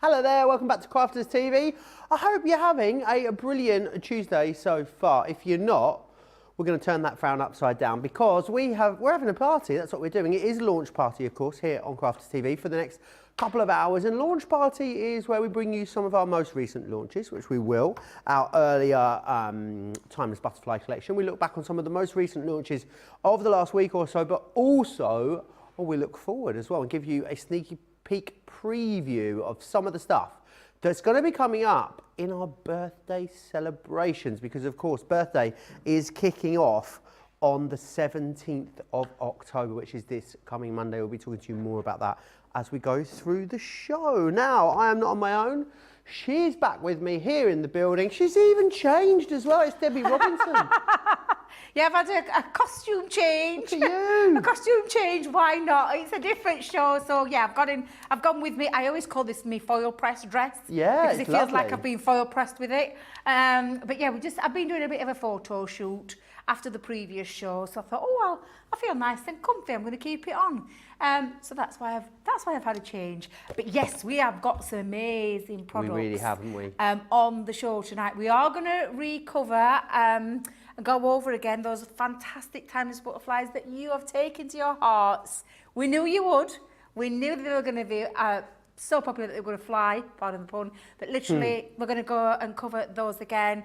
Hello there, welcome back to Crafters TV. I hope you're having a brilliant Tuesday so far. If you're not, we're going to turn that frown upside down because we're having a party. That's what we're doing. It is a launch party, of course, here on Crafters TV for the next couple of hours. And launch party is where we bring you some of our most recent launches, which we will. Our earlier Timeless Butterfly collection. We look back on some of the most recent launches of the last week or so, but also we look forward as well and give you a sneaky peek preview of some of the stuff that's going to be coming up in our birthday celebrations, because of course birthday is kicking off on the 17th of October, which is this coming Monday. We'll be talking to you more about that as we go through the show. Now, I am not on my own. She's back with me here in the building. She's even changed as well. It's Debbie Robinson. Yeah, I've had a costume change. Look at you. A costume change, why not? It's a different show, so yeah, I've gone with me. I always call this me foil press dress. Yeah, because it's it feels lovely. like I've been foil pressed with it. But yeah, I've been doing a bit of a photo shoot after the previous show, so I thought, oh well, I feel nice and comfy. I'm going to keep it on. So that's why I've had a change. But yes, we have got some amazing products. We really have, haven't we? On the show tonight. We are going to recover and go over again those fantastic timeless butterflies that you have taken to your hearts. We knew you would. We knew they were going to be so popular that they were going to fly, pardon the pun, but literally we're going to go and cover those again.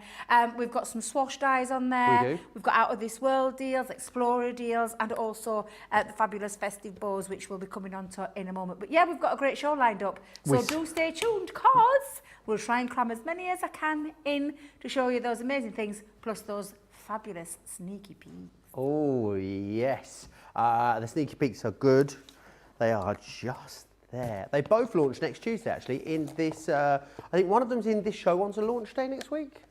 We've got some Swash dies on there. We do. We've got Out of This World deals, Explorer deals, and also the fabulous Festive bows, which we'll be coming on to in a moment. But yeah, we've got a great show lined up, so do stay tuned, because we'll try and cram as many as I can in to show you those amazing things, plus those fabulous sneaky peeks. Oh yes, the sneaky peeks are good. They are just there. They both launch next Tuesday, actually, in this, I think one of them's in this show, one's a launch day next week.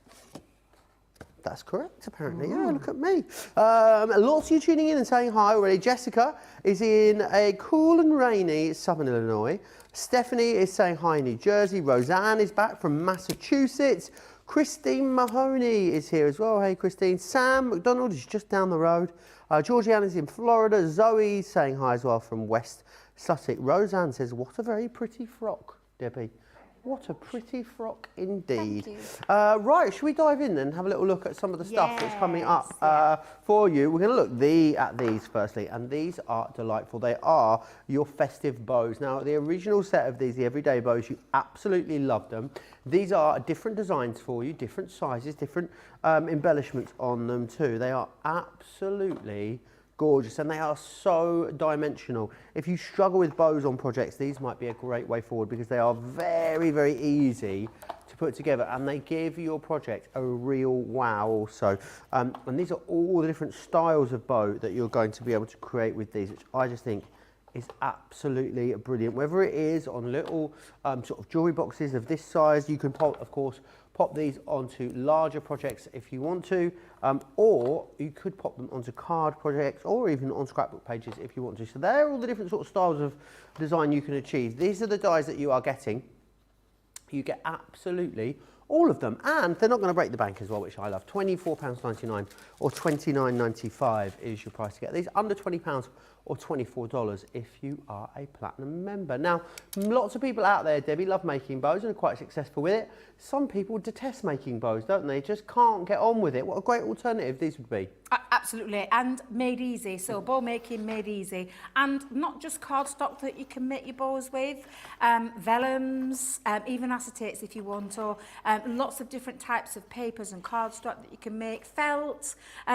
That's correct, apparently. Yeah, look at me. Lots of you tuning in and saying hi already. Jessica is in a cool and rainy Southern Illinois. Stephanie is saying hi in New Jersey. Roseanne is back from Massachusetts. Christine Mahoney is here as well. Hey, Christine. Sam McDonald is just down the road. Georgiana's in Florida. Zoe's saying hi as well from West Sussex. Roseanne says, what a very pretty frock, Debbie. What a pretty frock indeed. Thank you. Right, should we dive in then and have a little look at some of the stuff that's coming up for you? We're going to look at these firstly, and these are delightful. They are your festive bows. Now, the original set of these, the everyday bows, you absolutely love them. These are different designs for you, different sizes, different embellishments on them too. They are absolutely gorgeous, and they are so dimensional. If you struggle with bows on projects, these might be a great way forward, because they are very, very easy to put together, and they give your project a real wow also. And these are all the different styles of bow that you're going to be able to create with these, which I just think is absolutely brilliant. Whether it is on little sort of jewelry boxes of this size, you can of course pop these onto larger projects if you want to, or you could pop them onto card projects or even on scrapbook pages if you want to. So they're all the different sort of styles of design you can achieve. These are the dies that you are getting. You get absolutely all of them, and they're not going to break the bank as well, which I love. £24.99 or £29.95 is your price to get these. Under £20 or $24 if you are a platinum member. Now, lots of people out there, Debbie, love making bows and are quite successful with it. Some people detest making bows, don't they? Just can't get on with it. What a great alternative these would be. Absolutely, and made easy. So bow making made easy, and not just cardstock that you can make your bows with, vellums, even acetates if you want, or lots of different types of papers and cardstock that you can make, felt.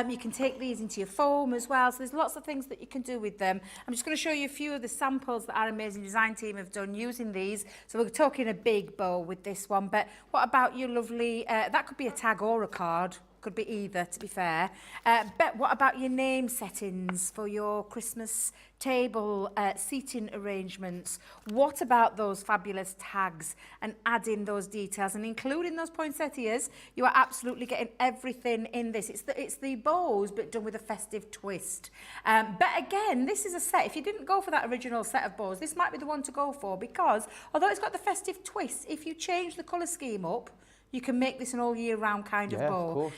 You can take these into your foam as well. So there's lots of things that you can do with them. I'm just going to show you a few of the samples that our amazing design team have done using these. So we're talking a big bow with this one, but what about your lovely, that could be a tag or a card. Could be either, to be fair. But what about your name settings for your Christmas table seating arrangements? What about those fabulous tags and adding those details and including those poinsettias? You are absolutely getting everything in this. It's the bows, but done with a festive twist. But again, this is a set. If you didn't go for that original set of bows, this might be the one to go for, because although it's got the festive twist, if you change the colour scheme up, you can make this an all year round kind of Yeah, bow. of course.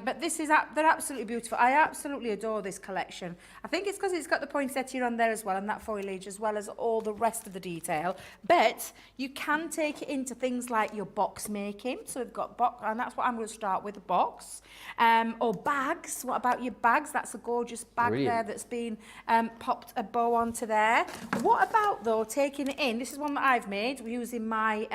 But this is, they're absolutely beautiful. I absolutely adore this collection. I think it's because it's got the poinsettia on there as well and that foliage as well as all the rest of the detail. But you can take it into things like your box making. So we've got box, and that's what I'm going to start with, a box. Or bags. What about your bags? That's a gorgeous bag there that's been popped a bow onto there. What about though taking it in? This is one that I've made using my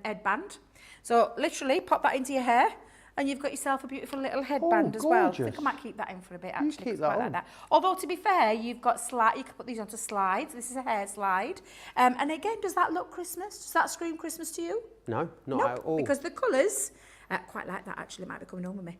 headband. So literally pop that into your hair and you've got yourself a beautiful little headband as well. I think I might keep that in for a bit actually. Keep that on. Like that. Although to be fair, you've got you can put these onto slides. This is a hair slide. And again, does that look Christmas? Does that scream Christmas to you? No, not at all. Because the colours, quite like that actually, might be coming home with me.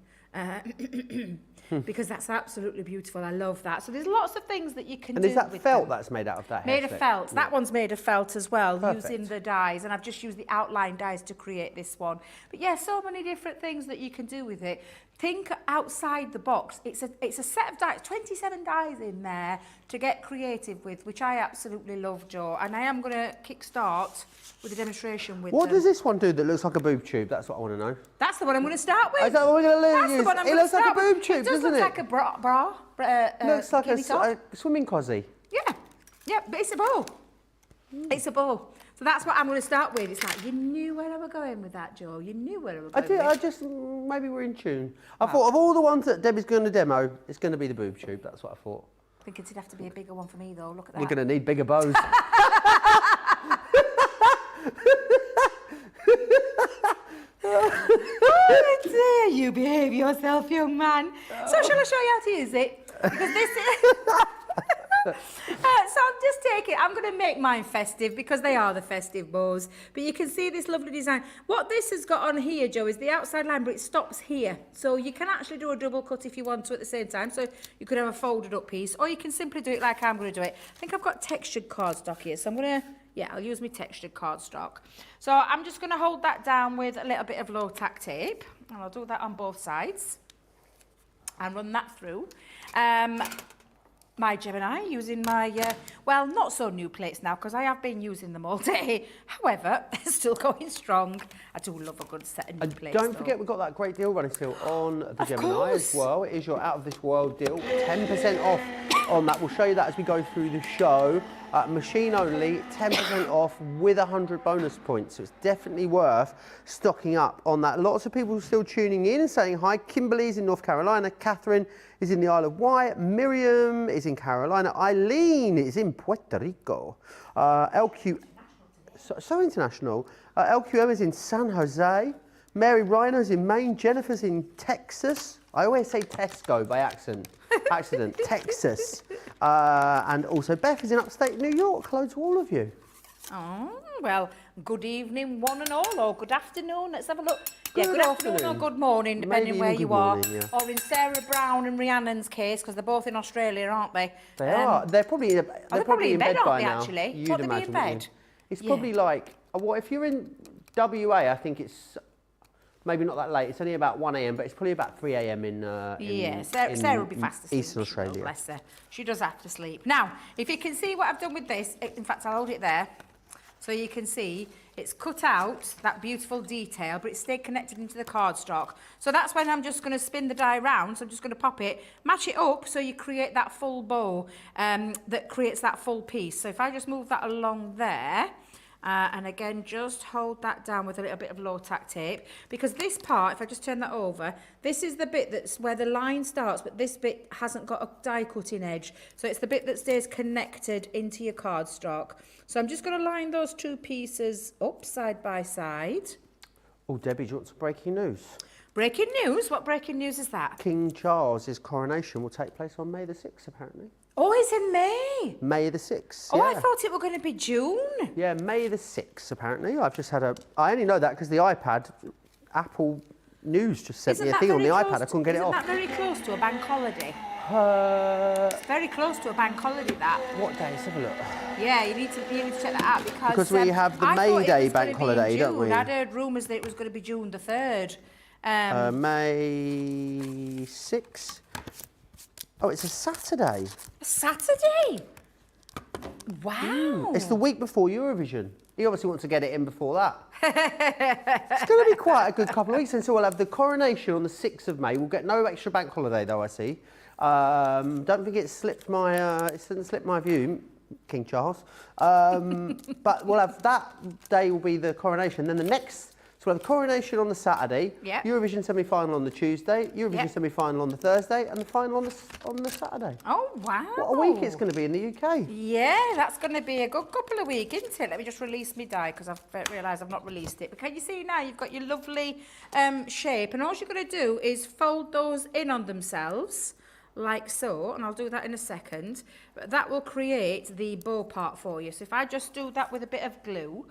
Because that's absolutely beautiful. I love that. So there's lots of things that you can do. And is that with felt them. that's made out of that? Made of felt. Yeah. That one's made of felt as well, using the dyes. And I've just used the outline dyes to create this one. But yeah, so many different things that you can do with it. Think outside the box. It's a set of dyes, 27 dyes in there to get creative with, which I absolutely love, Joe. And I am going to kickstart with a demonstration with What them. does this one do that looks like a boob tube? That's what I want to know. That's the one I'm going to start with. Is that what we're going to use? That's the one I'm it looks like a boob tube, it does doesn't look it? like a bra. Looks like bikini top. a swimming cosy. Yeah, but it's a bow. It's a bow. So that's what I'm going to start with. It's like, you knew where I was going with that, Joe. You knew where I was going with I just, maybe we're in tune. I thought of all the ones that Debbie's going to demo, it's going to be the boob tube. That's what I thought. I think it'd have to be a bigger one for me, though. Look at that. You're going to need bigger bows. Oh dear, you behave yourself, young man. So shall I show you how to use it? Because this is... so I'm just taking, I'm going to make mine festive because they are the festive bows. But you can see this lovely design. What this has got on here, Joe, is the outside line, but it stops here. So you can actually do a double cut if you want to at the same time. So you could have a folded up piece, or you can simply do it like I'm going to do it. I think I've got textured cardstock here, so I'm going to... Yeah, I'll use my textured cardstock. So I'm just going to hold that down with a little bit of low tack tape. And I'll do that on both sides. And run that through. My Gemini, using my, well, not so new plates now, because I have been using them all day. However, they're still going strong. I do love a good set of new plates. Don't forget, we've got that great deal running still on the Gemini as well. It is your out of this world deal. 10% off on that. We'll show you that as we go through the show. Machine only, 10% off with 100 bonus points. So it's definitely worth stocking up on that. Lots of people still tuning in and saying hi. Kimberly's in North Carolina. Catherine is in the Isle of Wight. Miriam is in Carolina. Eileen is in Puerto Rico. LQ, so international. LQM is in San Jose. Mary Rhino's in Maine. Jennifer's in Texas. I always say Tesco by accident. Texas. And also Beth is in upstate New York. Hello to all of you. Oh, well, good evening, one and all, or good afternoon. Let's have a look. Good afternoon or good morning, depending where you are. Yeah. Or in Sarah Brown and Rhiannon's case, because they're both in Australia, aren't they? They are. They're probably in bed by now. Actually, You'd what, imagine, they be in bed? It's probably like, well, if you're in WA, I think it's maybe not that late. It's only about 1 a.m, but it's probably about 3 a.m. in Sarah will be fast asleep. Eastern Australia. Bless her. She does have to sleep. Now, if you can see what I've done with this, in fact, I'll hold it there. So you can see it's cut out that beautiful detail, but it's stayed connected into the cardstock. So that's when I'm just going to spin the die round. So I'm just going to pop it, match it up so you create that full bow that creates that full piece. So if I just move that along there, and again, just hold that down with a little bit of low tack tape, because this part, if I just turn that over, this is the bit that's where the line starts, but this bit hasn't got a die cutting edge. So it's the bit that stays connected into your cardstock. So I'm just going to line those two pieces up side by side. Oh, Debbie, do you want some breaking news? Breaking news? What breaking news is that? King Charles's coronation will take place on May the 6th, apparently. Oh, it's in May. May the 6th. Oh, yeah. I thought it were going to be June. Yeah, May the 6th, apparently. I've just had I only know that because the iPad, Apple News just sent me a thing on the iPad. I couldn't get it off. Isn't that very close to a bank holiday? It's very close to a bank holiday, that. What day? Let's have a look. Yeah, you need to check that out because we have the May Day bank holiday, don't we? I'd heard rumours that it was going to be June the 3rd. May 6th. Oh, it's a Saturday. A Saturday? Wow. It's the week before Eurovision. He obviously wants to get it in before that. It's going to be quite a good couple of weeks, and so we'll have the coronation on the 6th of May. We'll get no extra bank holiday, though, I see. Don't think it didn't slip my view, King Charles. But we'll have that day will be the coronation. Then the next, so we'll have the coronation on the Saturday, Yep. Eurovision semi-final on the Tuesday, Eurovision Yep. semi-final on the Thursday, and the final on the Saturday. Oh, wow. What a week it's going to be in the UK. Yeah, that's going to be a good couple of weeks, isn't it? Let me just release my die because I've realised I've not released it. But can you see now you've got your lovely shape, and all you're going to do is fold those in on themselves like so, and I'll do that in a second. But that will create the bow part for you. So if I just do that with a bit of glue,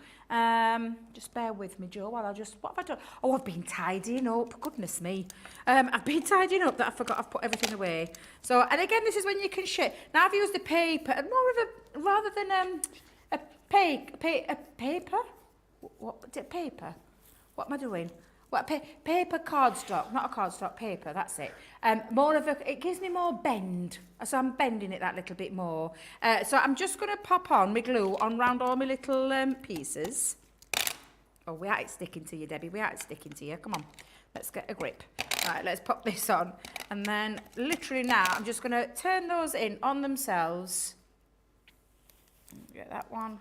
just bear with me, Joe, while what have I done? Oh, I've been tidying up, goodness me. I've been tidying up that I forgot I've put everything away. So, and again, this is when you can shape. Now I've used the paper, and more of a, rather than a paper? What, paper? What am I doing? What, paper cardstock, not a cardstock, paper, that's it. More of a, it gives me more bend, so I'm bending it that little bit more. So I'm just going to pop on my glue on round all my little pieces. Oh, we aren't sticking to you, Debbie, we aren't sticking to you. Come on, let's get a grip. Right, let's pop this on. And then literally now, I'm just going to turn those in on themselves. Get that one,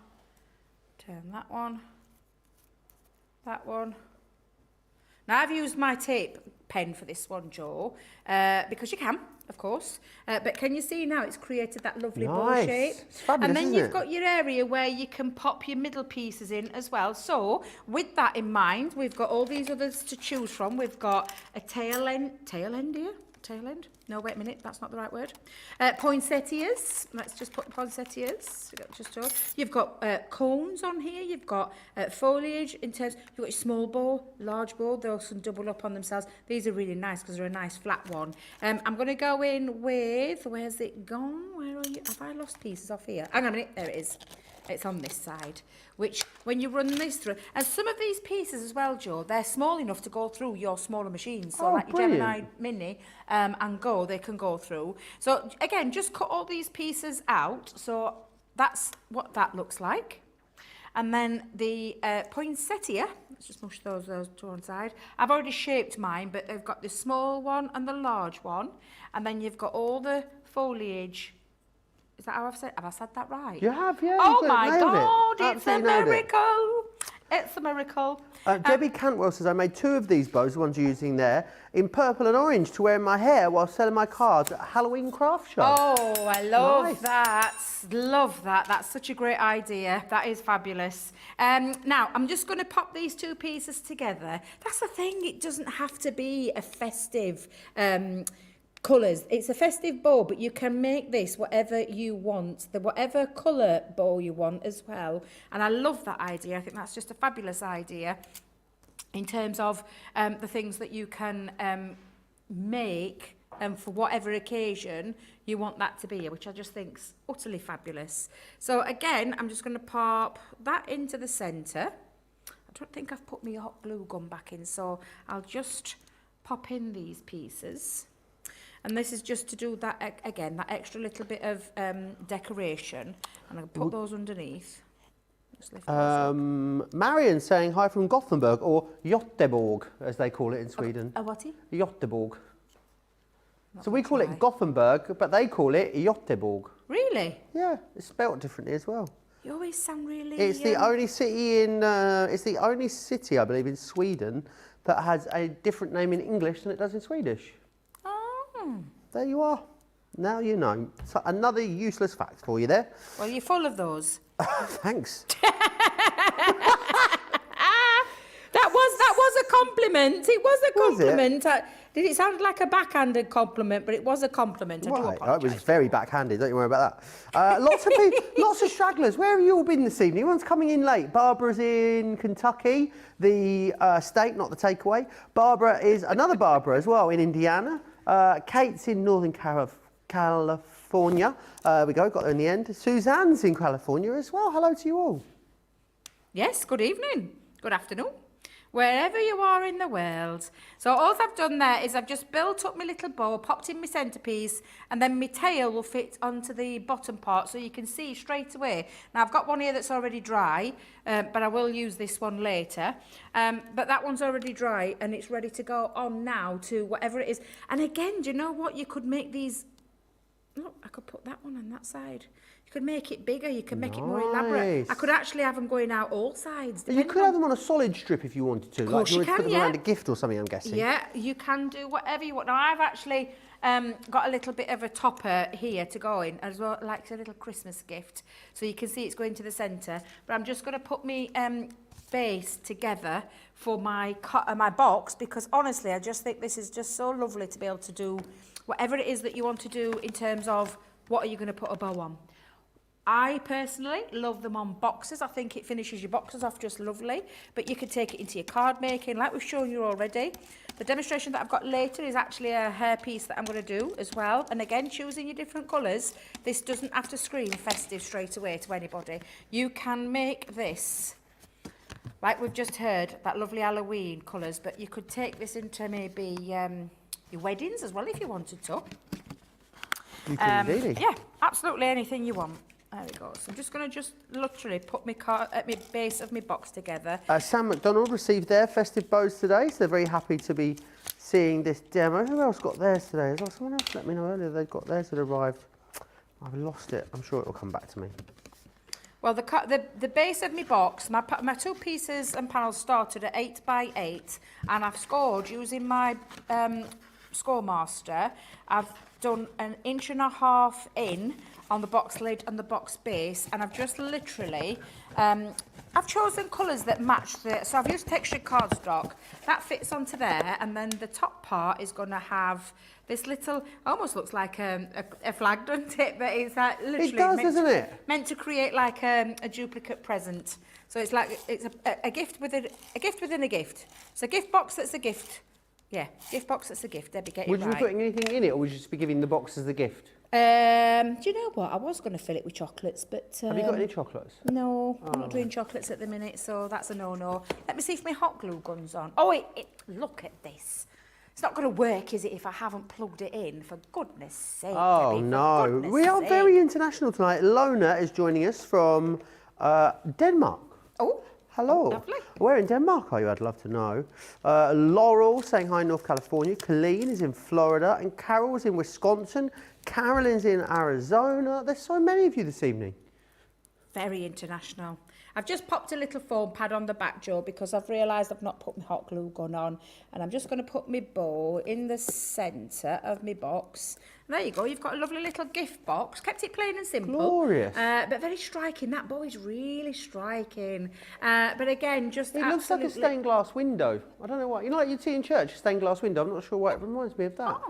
turn that one, that one. Now, I've used my tape pen for this one, Joe, because you can, of course. But can you see now it's created that lovely bow shape? It's fabulous, and then isn't you've it? got your area where you can pop your middle pieces in as well. So, with that in mind, we've got all these others to choose from. We've got a tail end here? Tail end? No, wait a minute, that's not the right word. Poinsettias, let's just put poinsettias. You've got cones on here, you've got foliage in terms, you've got your small bow, large bow, those can double up on themselves. These are really nice because they're a nice flat one. I'm going to go in with, where's it gone? Where are you? Have I lost pieces off here? Hang on a minute, there it is. It's on this side, which when you run this through, and some of these pieces as well, Joe, they're small enough to go through your smaller machines. So like your Gemini Mini and Go, they can go through. So again, just cut all these pieces out. So that's what that looks like. And then the poinsettia, let's just mush those to one side. I've already shaped mine, but they've got the small one and the large one. And then you've got all the foliage. Is that how I've said? Have I said that right? You have, yeah. Oh my God, it's a Absolutely nailed it. miracle. It's a miracle. Debbie Cantwell says, I made 2 of these bows, the ones you're using there, in purple and orange to wear in my hair while selling my cards at a Halloween craft show. Oh, I love Nice. that. Love that. That's such a great idea. That is fabulous. Now, I'm just going to pop these 2 pieces together. That's the thing. It doesn't have to be a festive colours. It's a festive bow, but you can make this whatever you want, whatever colour bow you want as well. And I love that idea. I think that's just a fabulous idea in terms of the things that you can make for whatever occasion you want that to be, which I just think's utterly fabulous. So again, I'm just going to pop that into the centre. I don't think I've put my hot glue gun back in, so I'll just pop in these pieces. And this is just to do that, again, that extra little bit of decoration. And I'll put those underneath. Just lift those up. Marion saying hi from Gothenburg, or Göteborg, as they call it in Sweden. A whaty? Göteborg. Not So we gonna call try. it Gothenburg, but they call it Göteborg. Really? Yeah, it's spelt differently as well. You always sound really... It's the only city in, I believe, in Sweden that has a different name in English than it does in Swedish. Oh. There you are. Now you know. So another useless fact for you there. Well, you're full of those. Thanks. That was a compliment. It was a Was it? compliment. Did it sound like a backhanded compliment? But it was a compliment. I do Right, apologise. it was very backhanded, don't you worry about that. Lots of people, lots of stragglers. Where have you all been this evening? Everyone's coming in late. Barbara's in Kentucky, the state, not the takeaway. Another Barbara as well in Indiana. Kate's in Northern California. We got there in the end. Suzanne's in California as well. Hello to you all. Yes, good evening. Good afternoon. wherever you are in the world. So all I've done there is I've just built up my little bow, popped in my centrepiece, and then my tail will fit onto the bottom part, so you can see straight away. Now I've got one here that's already dry, but I will use this one later. But that one's already dry and it's ready to go on now to whatever it is. And again, do you know what? You could make these, look, I could put that one on that side. You could make it bigger, you could make it more elaborate. I could actually have them going out all sides. You could have them on a solid strip if you wanted to. Of course you can, put them around a gift or something, I'm guessing. Yeah, you can do whatever you want. Now, I've actually got a little bit of a topper here to go in, as well, like a little Christmas gift. So you can see it's going to the centre. But I'm just going to put my base together for my box, because honestly, I just think this is just so lovely to be able to do whatever it is that you want to do in terms of what are you going to put a bow on. I personally love them on boxes. I think it finishes your boxes off just lovely, but you could take it into your card making like we've shown you already. The demonstration that I've got later is actually a hair piece that I'm going to do as well. And again, choosing your different colours, this doesn't have to scream festive straight away to anybody. You can make this, like we've just heard, that lovely Halloween colours, but you could take this into maybe your weddings as well if you wanted to. You can indeed. Yeah, absolutely anything you want. There we go. So I'm just going to literally put my base of my box together. Sam McDonald received their festive bows today, so they're very happy to be seeing this demo. Who else got theirs today? As well? Someone else let me know earlier they've got theirs that arrived. I've lost it. I'm sure it will come back to me. Well, the base of my box, my two pieces and panels started at 8 by 8, and I've scored using my Score Master. I've done 1.5 inches in on the box lid and the box base, and I've just literally I've chosen colours that match so I've used textured cardstock that fits onto there, and then the top part is going to have this little, almost looks like a flag, doesn't it? But it's like literally it does, doesn't it? Meant to create like a duplicate present. So it's like it's a gift within a gift within a gift. It's a gift box that's a gift. Yeah, gift box that's a gift. Debbie, get it right. Would you be putting anything in it, or would you just be giving the box as the gift? Do you know what? I was going to fill it with chocolates, but... Have you got any chocolates? No, I'm not doing chocolates at the minute, so that's a no-no. Let me see if my hot glue gun's on. Oh, look at this. It's not going to work, is it, if I haven't plugged it in? For goodness sake, oh, Debbie, no. We are very international tonight. Lona is joining us from Denmark. Oh. Hello. Oh, lovely. Where in Denmark are you? I'd love to know. Laurel saying hi in North California. Colleen is in Florida. And Carol's in Wisconsin. Carolyn's in Arizona. There's so many of you this evening. Very international. I've just popped a little foam pad on the back, Joe, because I've realised I've not put my hot glue gun on. And I'm just going to put my bow in the centre of my box. And there you go. You've got a lovely little gift box. Kept it plain and simple. Glorious. But very striking. That bow is really striking. But again, just it looks like a stained glass window. I don't know what. You know, like you'd see in church, a stained glass window. I'm not sure why it reminds me of that.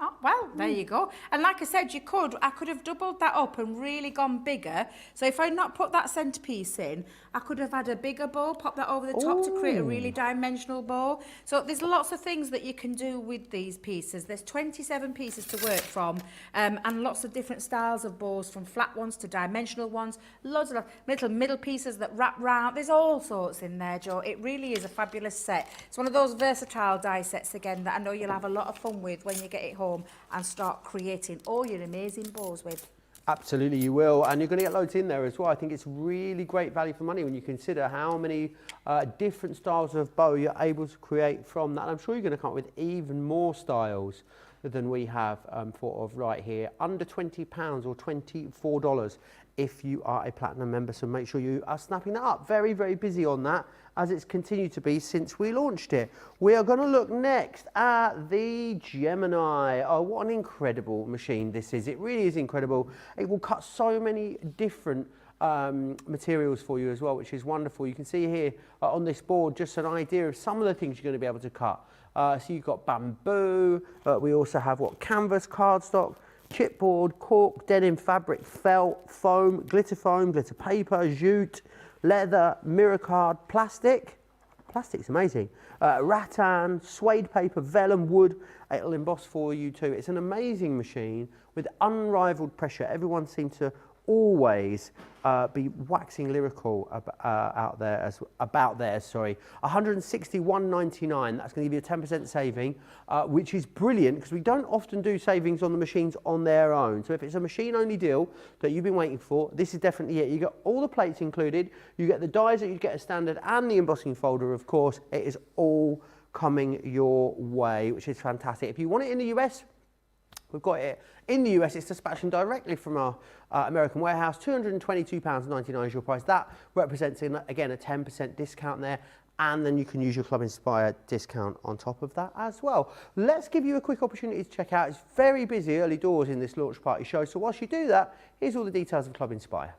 Oh, well, there you go. And like I said, I could have doubled that up and really gone bigger. So if I'd not put that centrepiece in, I could have had a bigger bow, pop that over the top to create a really dimensional bow. So there's lots of things that you can do with these pieces. There's 27 pieces to work from, and lots of different styles of bows, from flat ones to dimensional ones, loads of little middle pieces that wrap round. There's all sorts in there, Joe. It really is a fabulous set. It's one of those versatile die sets again that I know you'll have a lot of fun with when you get it home and start creating all your amazing bows with. Absolutely, you will, and you're going to get loads in there as well. I think it's really great value for money when you consider how many different styles of bow you're able to create from that. And I'm sure you're going to come up with even more styles than we have thought of right here. Under £20 or $24 if you are a platinum member, so make sure you are snapping that up. Very, very busy on that, as it's continued to be since we launched it. We are going to look next at the Gemini. Oh, what an incredible machine this is. It really is incredible. It will cut so many different materials for you as well, which is wonderful. You can see here on this board just an idea of some of the things you're going to be able to cut. So you've got bamboo, we also have canvas, cardstock, chipboard, cork, denim fabric, felt, foam, glitter paper, jute, leather, mirror card, plastic. Plastic's amazing. Rattan, suede paper, vellum, wood. It'll emboss for you too. It's an amazing machine with unrivaled pressure. Everyone seemed to always be waxing lyrical about theirs. Sorry, 161.99. That's going to give you a 10% saving, which is brilliant because we don't often do savings on the machines on their own. So if it's a machine-only deal that you've been waiting for, this is definitely it. You get all the plates included. You get the dies that you get as standard and the embossing folder, of course. It is all coming your way, which is fantastic. If you want it in the US, we've got it in the US. It's dispatching directly from our American warehouse. £222.99 is your price. That represents, again, a 10% discount there. And then you can use your Club Inspire discount on top of that as well. Let's give you a quick opportunity to check out. It's very busy early doors in this launch party show. So whilst you do that, here's all the details of Club Inspire.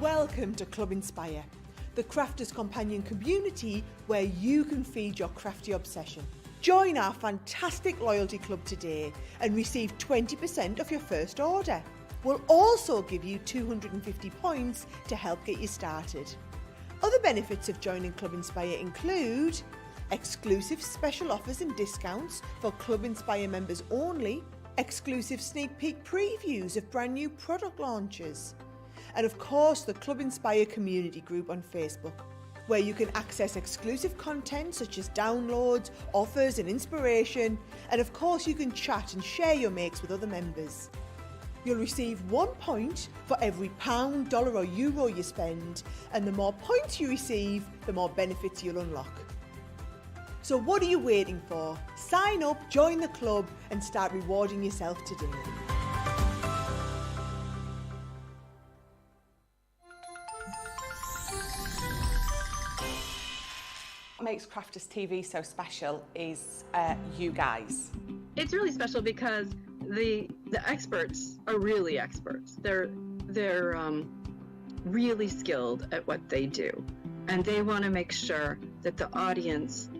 Welcome to Club Inspire, the crafters' companion community where you can feed your crafty obsession. Join our fantastic loyalty club today and receive 20% off your first order. We'll also give you 250 points to help get you started. Other benefits of joining Club Inspire include exclusive special offers and discounts for Club Inspire members only, exclusive sneak peek previews of brand new product launches, and of course the Club Inspire community group on Facebook, where you can access exclusive content such as downloads, offers and inspiration, and of course you can chat and share your makes with other members. You'll receive 1 point for every £1, $1 or euro you spend, and the more points you receive, the more benefits you'll unlock. So what are you waiting for? Sign up, join the club and start rewarding yourself today. What makes Crafters TV so special is you guys. It's really special because the experts are really experts. They're really skilled at what they do, and they want to make sure that the audience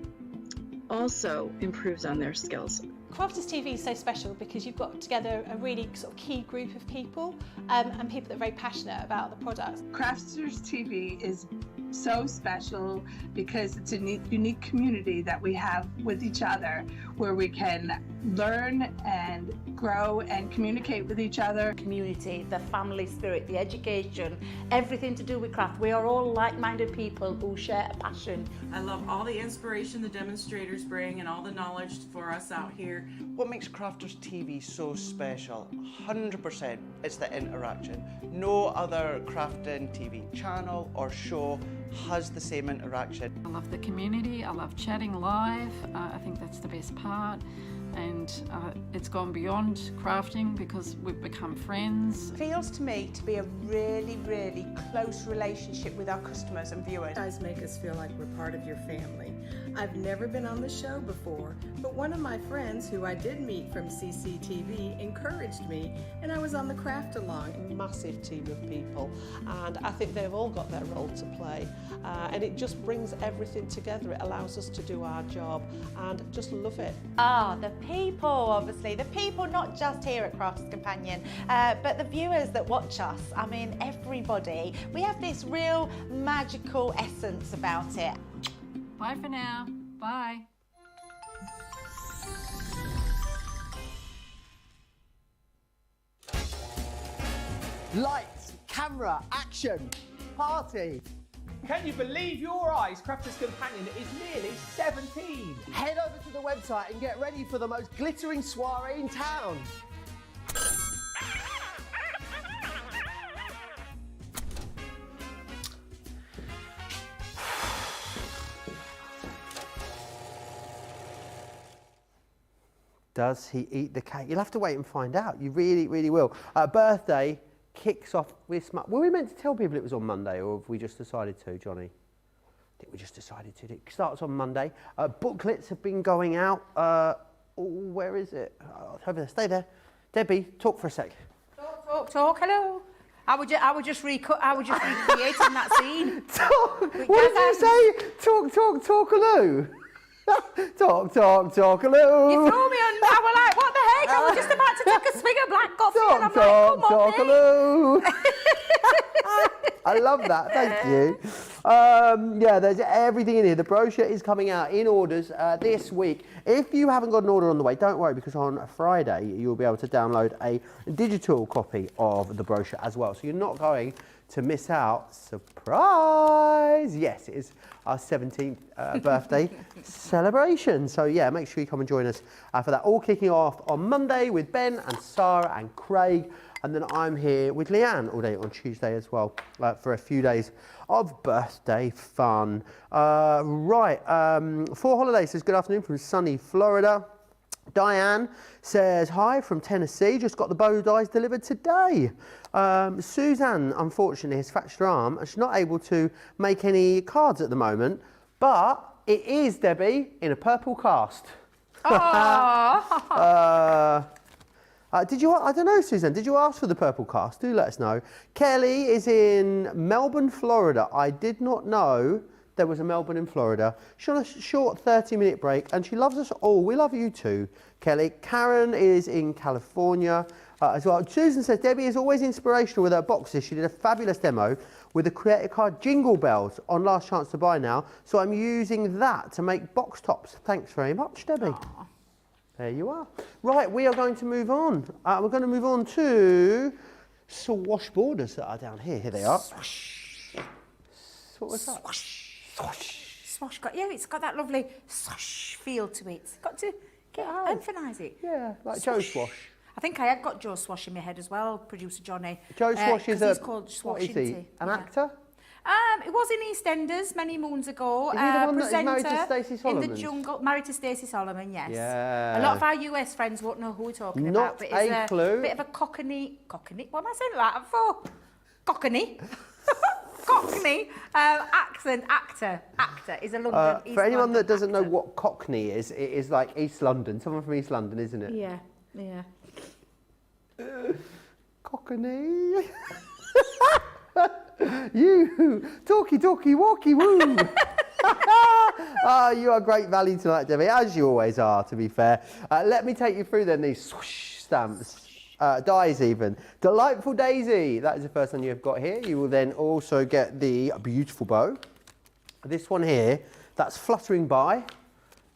also improves on their skills. Crafters TV is so special because you've got together a really sort of key group of people and people that are very passionate about the product. Crafters TV is so special because it's a unique community that we have with each other where we can learn and grow and communicate with each other. Community, the family spirit, the education, everything to do with craft. We are all like-minded people who share a passion. I love all the inspiration the demonstrators bring and all the knowledge for us out here. What makes Crafters TV so special? 100% it's the interaction. No other crafting TV channel or show has the same interaction. I love the community, I love chatting live, I think that's the best part. And it's gone beyond crafting because we've become friends. It feels to me to be a really, really close relationship with our customers and viewers. You guys make us feel like we're part of your family. I've never been on the show before, but one of my friends who I did meet from CCTV encouraged me, and I was on the craft along. Massive team of people, and I think they've all got their role to play, and it just brings everything together. It allows us to do our job and just love it. The people, obviously, the people not just here at Crafts Companion, but the viewers that watch us. I mean, everybody. We have this real magical essence about it. Bye for now. Bye. Lights, camera, action, party. Can you believe your eyes? Crafters Companion is nearly 17. Head over to the website and get ready for the most glittering soiree in town. Does he eat the cake? You'll have to wait and find out. You really, really will. Birthday kicks off with smart. Were we meant to tell people it was on Monday, or have we just decided to, Johnny? I think we just decided to. It starts on Monday. Booklets have been going out. Where is it? Over there. Stay there. Debbie, talk for a sec. Talk. Hello. I would just recreating that scene. What did you say? Talkaloo. Talkaloo. You threw me on. I was like, what the heck? I was just about to take a swig of black coffee, and I'm like, come on, talkaloo. I love that. Thank you. Yeah, there's everything in here. The brochure is coming out in orders this week. If you haven't got an order on the way, don't worry, because on Friday you'll be able to download a digital copy of the brochure as well. So you're not going to miss out. Surprise! Yes, it is our 17th birthday celebration. So yeah, make sure you come and join us for that. All kicking off on Monday with Ben and Sarah and Craig. And then I'm here with Leanne all day on Tuesday as well for a few days of birthday fun. Right, For Holiday says good afternoon from sunny Florida. Diane says hi from Tennessee, just got the bow dies delivered today. Suzanne, unfortunately, has fractured her arm and she's not able to make any cards at the moment, but it is, Debbie, in a purple cast. Did you? I don't know, Suzanne. Did you ask for the purple cast? Do let us know. Kelly is in Melbourne, Florida. I did not know there was a Melbourne in Florida. She's on a short 30-minute break, and she loves us all. We love you too, Kelly. Karen is in California as well. Susan says Debbie is always inspirational with her boxes. She did a fabulous demo with the Creator Card Jingle Bells on Last Chance to Buy now. So I'm using that to make box tops. Thanks very much, Debbie. Aww. There you are. Right, we are going to move on. We're going to move on to Swash borders that are down here. Here they are. Swash. What was that? Swash. Swash. Swash. It's got that lovely swash feel to it. Got to emphasise it. Yeah, like Joe Swash. I think I have got Joe Swash in my head as well, producer Johnny. Joe Swash is he's called Swash, what is he? An actor? It was in EastEnders many moons ago. Is he the one that is married to Presenter Stacey Solomon? In the jungle, married to Stacey Solomon, yes. Yeah. A lot of our US friends won't know who we're talking about, but Not a clue. Bit of a cockney. What am I saying that for? Cockney. Cockney actor is a London. East for anyone London that doesn't actor. know what Cockney is, it is like East London. Someone from East London, isn't it? Yeah, yeah. Cockney. You talky walky woo. You are great value tonight, Debbie, as you always are, to be fair. Let me take you through then these swoosh stamps, dies even. Delightful Daisy, that is the first one you've got here. You will then also get the beautiful bow. This one here, that's Fluttering By.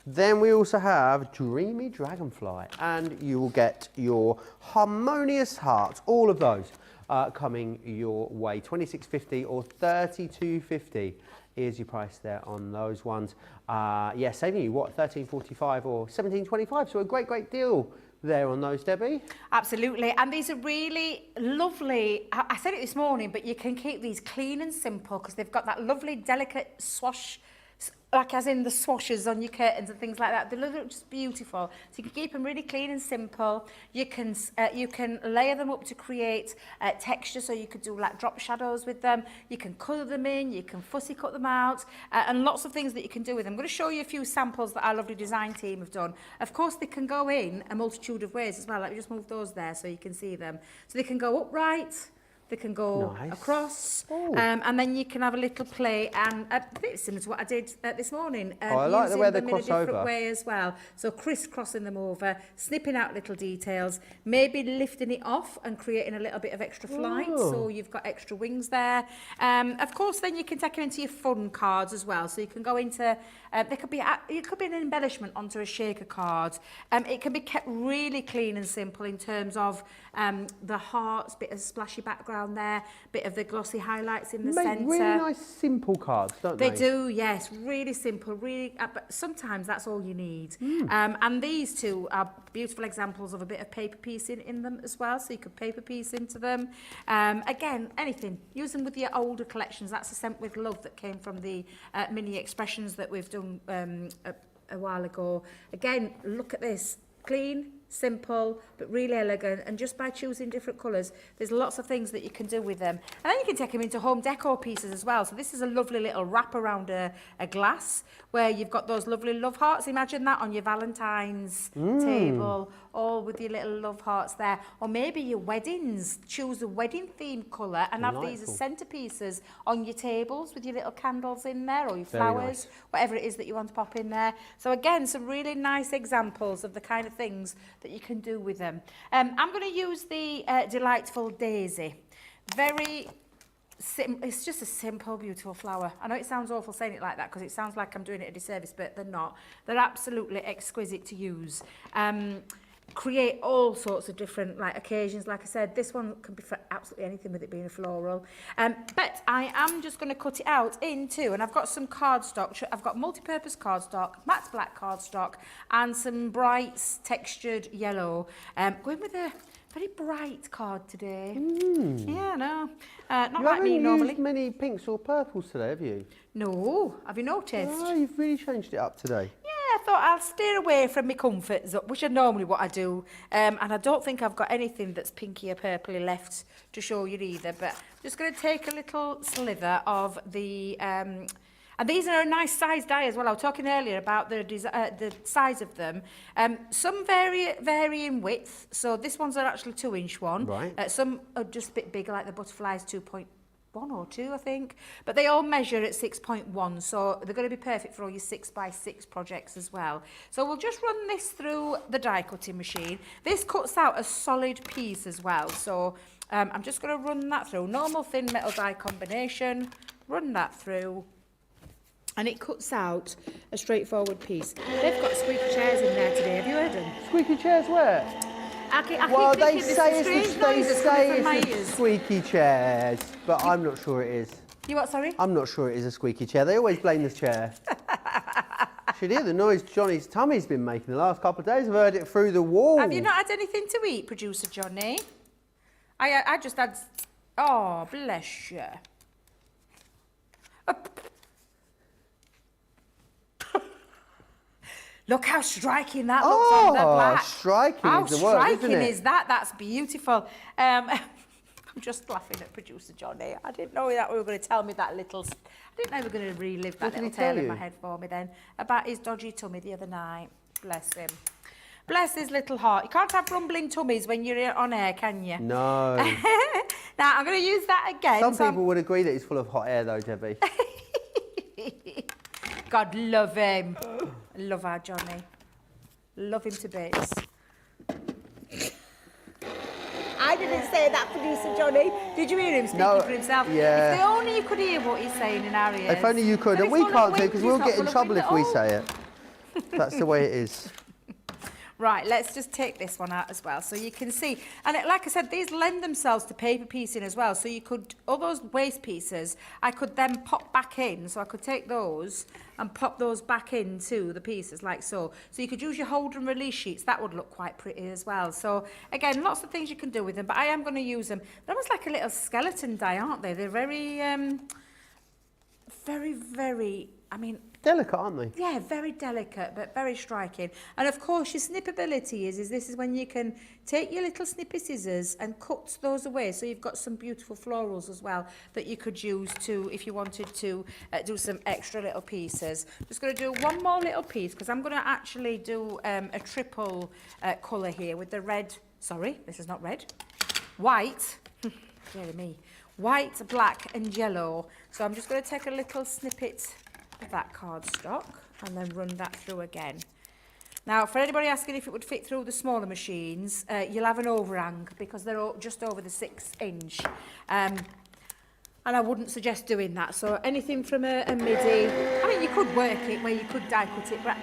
Then we also have Dreamy Dragonfly, and you will get your Harmonious Heart, all of those. Coming your way. $26.50 or $32.50 is your price there on those ones. Yeah, saving you what, $13.45 or $17.25. So a great deal there on those, Debbie. Absolutely, and these are really lovely. I said it this morning, but you can keep these clean and simple because they've got that lovely delicate swash, like as in the swashes on your curtains and things like that. They look just beautiful. So you can keep them really clean and simple. You can layer them up to create texture, so you could do like drop shadows with them. You can colour them in, you can fussy cut them out, and lots of things that you can do with them. I'm going to show you a few samples that our lovely design team have done. Of course, they can go in a multitude of ways as well. Let me just move those there so you can see them. So they can go upright, they can go across, and then you can have a little play, and a bit similar to what I did this morning. I like the way they using them cross in a different over. way as well. So crisscrossing them over, snipping out little details, maybe lifting it off and creating a little bit of extra flight, so you've got extra wings there. Of course, then you can take them into your fun cards as well. So you can go into, it could be an embellishment onto a shaker card. It can be kept really clean and simple in terms of the hearts, bit of splashy background there, bit of the glossy highlights in the centre. Really nice simple cards, don't they? They do, yes, really simple, really. But sometimes that's all you need. And these two are beautiful examples of a bit of paper piecing in them as well, so you could paper piece into them. Again, anything. Use them with your older collections. That's a Sent With Love that came from the mini expressions that we've done a while ago. Again, look at this. Clean, simple, but really elegant, and just by choosing different colours, there's lots of things that you can do with them. And then you can take them into home decor pieces as well. So this is a lovely little wrap around a glass where you've got those lovely love hearts. Imagine that on your Valentine's table, all with your little love hearts there. Or maybe your weddings, choose a wedding themed colour and have these as centerpieces on your tables with your little candles in there, or your flowers, whatever it is that you want to pop in there. So again, some really nice examples of the kind of things that you can do with them. I'm going to use the Delightful Daisy. Very it's just a simple, beautiful flower. I know it sounds awful saying it like that because it sounds like I'm doing it a disservice, but they're not. They're absolutely exquisite to use. Create all sorts of different occasions. Like I said, this one can be for absolutely anything with it being a floral. But I am just going to cut it out in two, and I've got some cardstock. I've got multi-purpose cardstock, matte black cardstock, and some bright textured yellow. Going with a very bright card today. Yeah, no, not like me normally. You haven't used many pinks or purples today, have you? No, have you noticed? Oh, you've really changed it up today. I thought I'll steer away from my comfort zone, which is normally what I do. And I don't think I've got anything that's pinky or purpley left to show you either. But I'm just going to take a little slither of the... and these are a nice size die as well. I was talking earlier about the size of them. Some vary in width. So this one's actually 2-inch one. Right. Some are just a bit bigger, like the butterfly's 2.1 or 2, I think. But they all measure at 6.1, so they're going to be perfect for all your 6x6 projects as well. So we'll just run this through the die cutting machine. This cuts out a solid piece as well, so I'm just going to run that through. Normal thin metal die combination, run that through, and it cuts out a straightforward piece. They've got squeaky chairs in there today, have you heard them? Squeaky chairs where? Well, they say it's the squeaky chairs, but I'm not sure it is. You what, sorry? I'm not sure it is a squeaky chair. They always blame the chair. Should hear the noise Johnny's tummy's been making the last couple of days. I've heard it through the wall. Have you not had anything to eat, producer Johnny? I just had... Oh, bless you. Look how striking that looks on the black. Striking is the word, isn't it? How striking is that? That's beautiful. I'm just laughing at producer Johnny. I didn't know that we were going to tell me that little... I didn't know we were going to relive that little tale in my head for me then about his dodgy tummy the other night. Bless him. Bless his little heart. You can't have rumbling tummies when you're on air, can you? No. Now, I'm going to use that again. Some people would agree that he's full of hot air though, Debbie. God love him. Love our Johnny. Love him to bits. I didn't say that, producer Johnny. Did you hear him speaking for himself? Yeah. If only you could hear what he's saying in our ears. If only you could. And we can't do it because we'll get in trouble if we say it. That's the way it is. Right, let's just take this one out as well so you can see. And like I said, these lend themselves to paper piecing as well. So you could, all those waste pieces, I could then pop back in. So I could take those and pop those back into the pieces like so. So you could use your hold and release sheets. That would look quite pretty as well. So again, lots of things you can do with them, but I am going to use them. They're almost like a little skeleton die, aren't they? They're very, very, I mean... Delicate, aren't they? Yeah, very delicate, but very striking. And of course, your snippability is this is when you can take your little snippy scissors and cut those away. So you've got some beautiful florals as well that you could use to, if you wanted to, do some extra little pieces. I'm just going to do one more little piece because I'm going to actually do a triple colour here with the red. Sorry, this is not red. White. Dear me. White, black, and yellow. So I'm just going to take a little snippet of that cardstock and then run that through again. Now, for anybody asking if it would fit through the smaller machines, you'll have an overhang because they're just over the 6-inch. And I wouldn't suggest doing that. So anything from a midi, I mean, you could work it where you could die cut it, but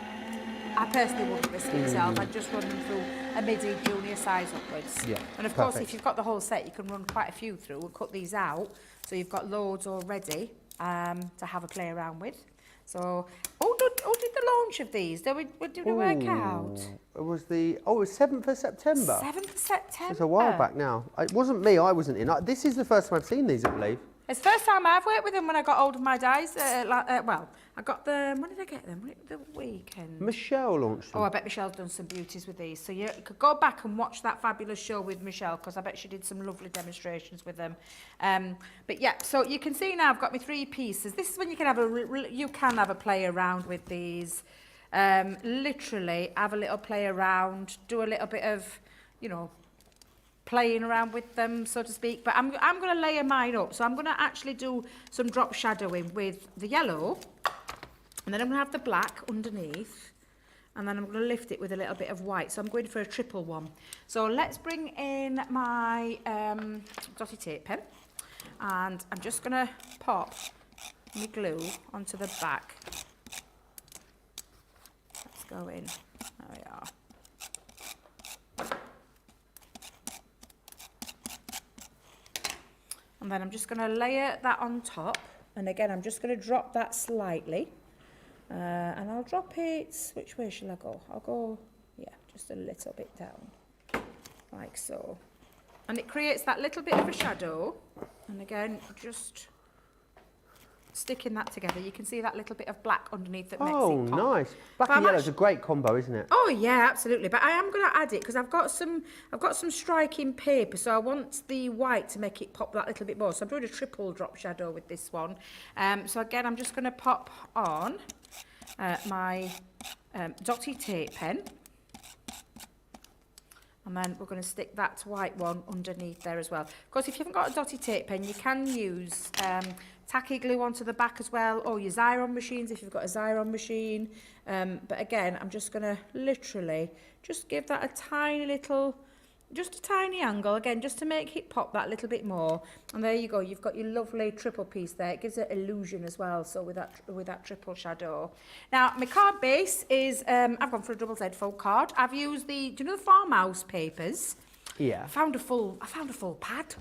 I personally wouldn't risk it myself. I'd just run them through a midi junior size upwards. Yeah, and of course, if you've got the whole set, you can run quite a few through and cut these out. So you've got loads already to have a play around with. So, who did the launch of these? Did it work out? It was it was 7th of September. 7th of September. It's a while back now. It wasn't me, I wasn't in. This is the first time I've seen these, I believe. It's the first time I've worked with them when I got hold of my dies. Well, I got them, when did I get them? The weekend. Michelle launched them. Oh, I bet Michelle's done some beauties with these. So you could go back and watch that fabulous show with Michelle because I bet she did some lovely demonstrations with them. But yeah, so you can see now I've got my 3 pieces. This is when you can have a play around with these. Literally have a little play around, do a little bit of, you know, playing around with them, so to speak. But I'm going to layer mine up. So I'm going to actually do some drop shadowing with the yellow. And then I'm going to have the black underneath. And then I'm going to lift it with a little bit of white. So I'm going for a triple one. So let's bring in my dotty tape pen. and I'm just going to pop my glue onto the back. Let's go in. There we are. And then I'm just going to layer that on top. And again, I'm just going to drop that slightly. And I'll drop it, which way shall I go? I'll go, yeah, just a little bit down, like so. And it creates that little bit of a shadow. And again, just sticking that together, you can see that little bit of black underneath that makes it pop. Oh, nice. Black and yellow is a great combo, isn't it? Oh yeah, absolutely. But I am going to add it because I've got some striking paper, so I want the white to make it pop that little bit more. So I'm doing a triple drop shadow with this one. So again, I'm just going to pop on my dotty tape pen. And then we're going to stick that white one underneath there as well. Of course, if you haven't got a dotty tape pen, you can use tacky glue onto the back as well, or your Xyron machines if you've got a Xyron machine. But again, I'm just going to literally just give that a tiny little, just a tiny angle, again, just to make it pop that little bit more. And there you go, you've got your lovely triple piece there. It gives it illusion as well, so with that triple shadow. Now, my card base is, I've gone for a double Z fold card. I've used the, do you know the farmhouse papers? Yeah. I found a full pad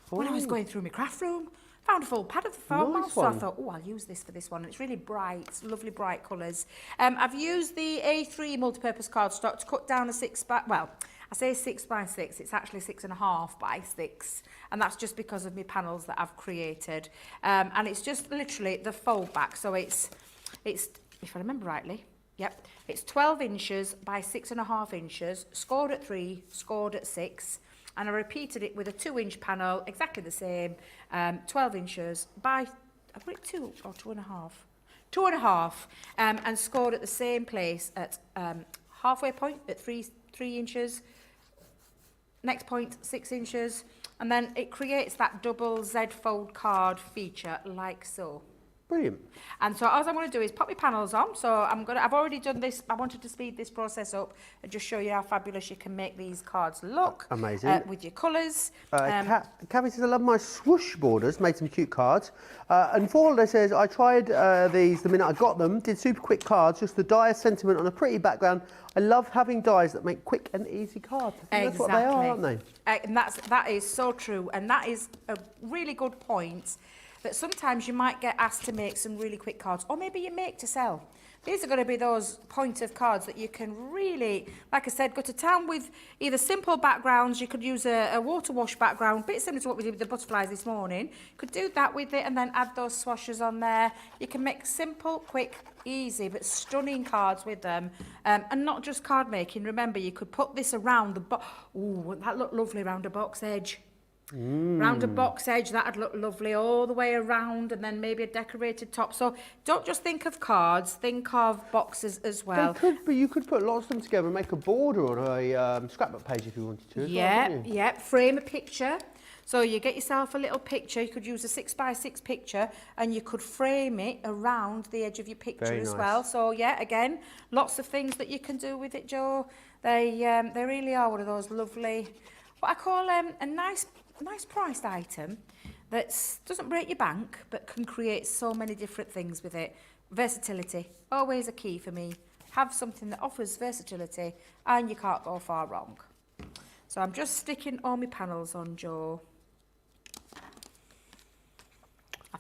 when I was going through my craft room. Found a full pad of the farmhouse, so I thought, oh, I'll use this for this one. It's really bright, lovely bright colours. I've used the A3 multi-purpose cardstock to cut down a 6 by, well, I say 6 by 6, it's actually 6.5 by 6, and that's just because of my panels that I've created. And it's just literally the fold back, so it's if I remember rightly, yep, it's 12 inches by 6.5 inches, scored at 3, scored at 6. And I repeated it with a 2-inch panel, exactly the same, 12 inches by, I put it 2 or 2.5? 2.5, and scored at the same place at halfway point at 3 inches, next point 6 inches, and then it creates that double Z fold card feature like so. Brilliant. And so all I'm going to do is pop my panels on. So I've already done this. I wanted to speed this process up and just show you how fabulous you can make these cards look. Amazing. With your colours. Kathy says, I love my swoosh borders, made some cute cards. And Holiday says, I tried these the minute I got them, did super quick cards, just the dire sentiment on a pretty background. I love having dies that make quick and easy cards. I think that's what they are, aren't they? And that is so true. And that is a really good point. That sometimes you might get asked to make some really quick cards, or maybe you make to sell. These are going to be those point of cards that you can really, like I said, go to town with either simple backgrounds. You could use a water wash background, a bit similar to what we did with the butterflies this morning. You could do that with it and then add those swashes on there. You can make simple, quick, easy, but stunning cards with them. And not just card making. Remember, you could put this around the box. Ooh, wouldn't that look lovely around a box edge? Round a box edge, that'd look lovely all the way around, and then maybe a decorated top. So don't just think of cards, think of boxes as well. They could, but you could put lots of them together and make a border on a scrapbook page if you wanted to. Yeah, frame a picture. So you get yourself a little picture. You could use a 6 by 6 picture, and you could frame it around the edge of your picture as well. So yeah, again, lots of things that you can do with it, Joe. They really are one of those lovely, what I call a nice priced item that doesn't break your bank but can create so many different things with it. Versatility, always a key for me. Have something that offers versatility and you can't go far wrong. So I'm just sticking all my panels on, Joe.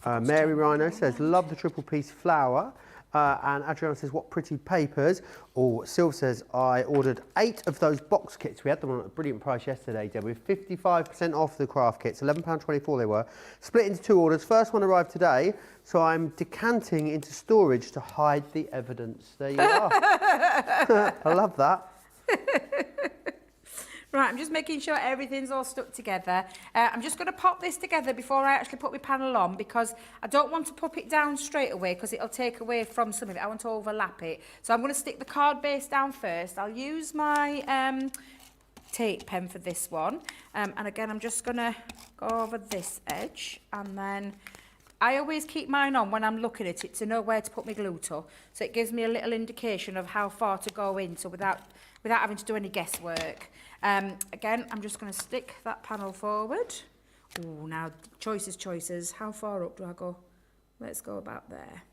Mary Rhino says, love the triple piece flower. And Adriana says, what pretty papers. Or Sylv says, I ordered 8 of those box kits. We had them on a brilliant price yesterday, Deb, with 55% off the craft kits, £11.24 they were. Split into 2 orders. First one arrived today, so I'm decanting into storage to hide the evidence. There you are. I love that. Right, I'm just making sure everything's all stuck together. I'm just going to pop this together before I actually put my panel on, because I don't want to pop it down straight away because it'll take away from some of it. I want to overlap it. So I'm going to stick the card base down first. I'll use my tape pen for this one. And again, I'm just going to go over this edge, and then I always keep mine on when I'm looking at it to know where to put my glue to. So it gives me a little indication of how far to go in, so without having to do any guesswork. Again, I'm just going to stick that panel forward. Ooh, now choices. How far up do I go? Let's go about there.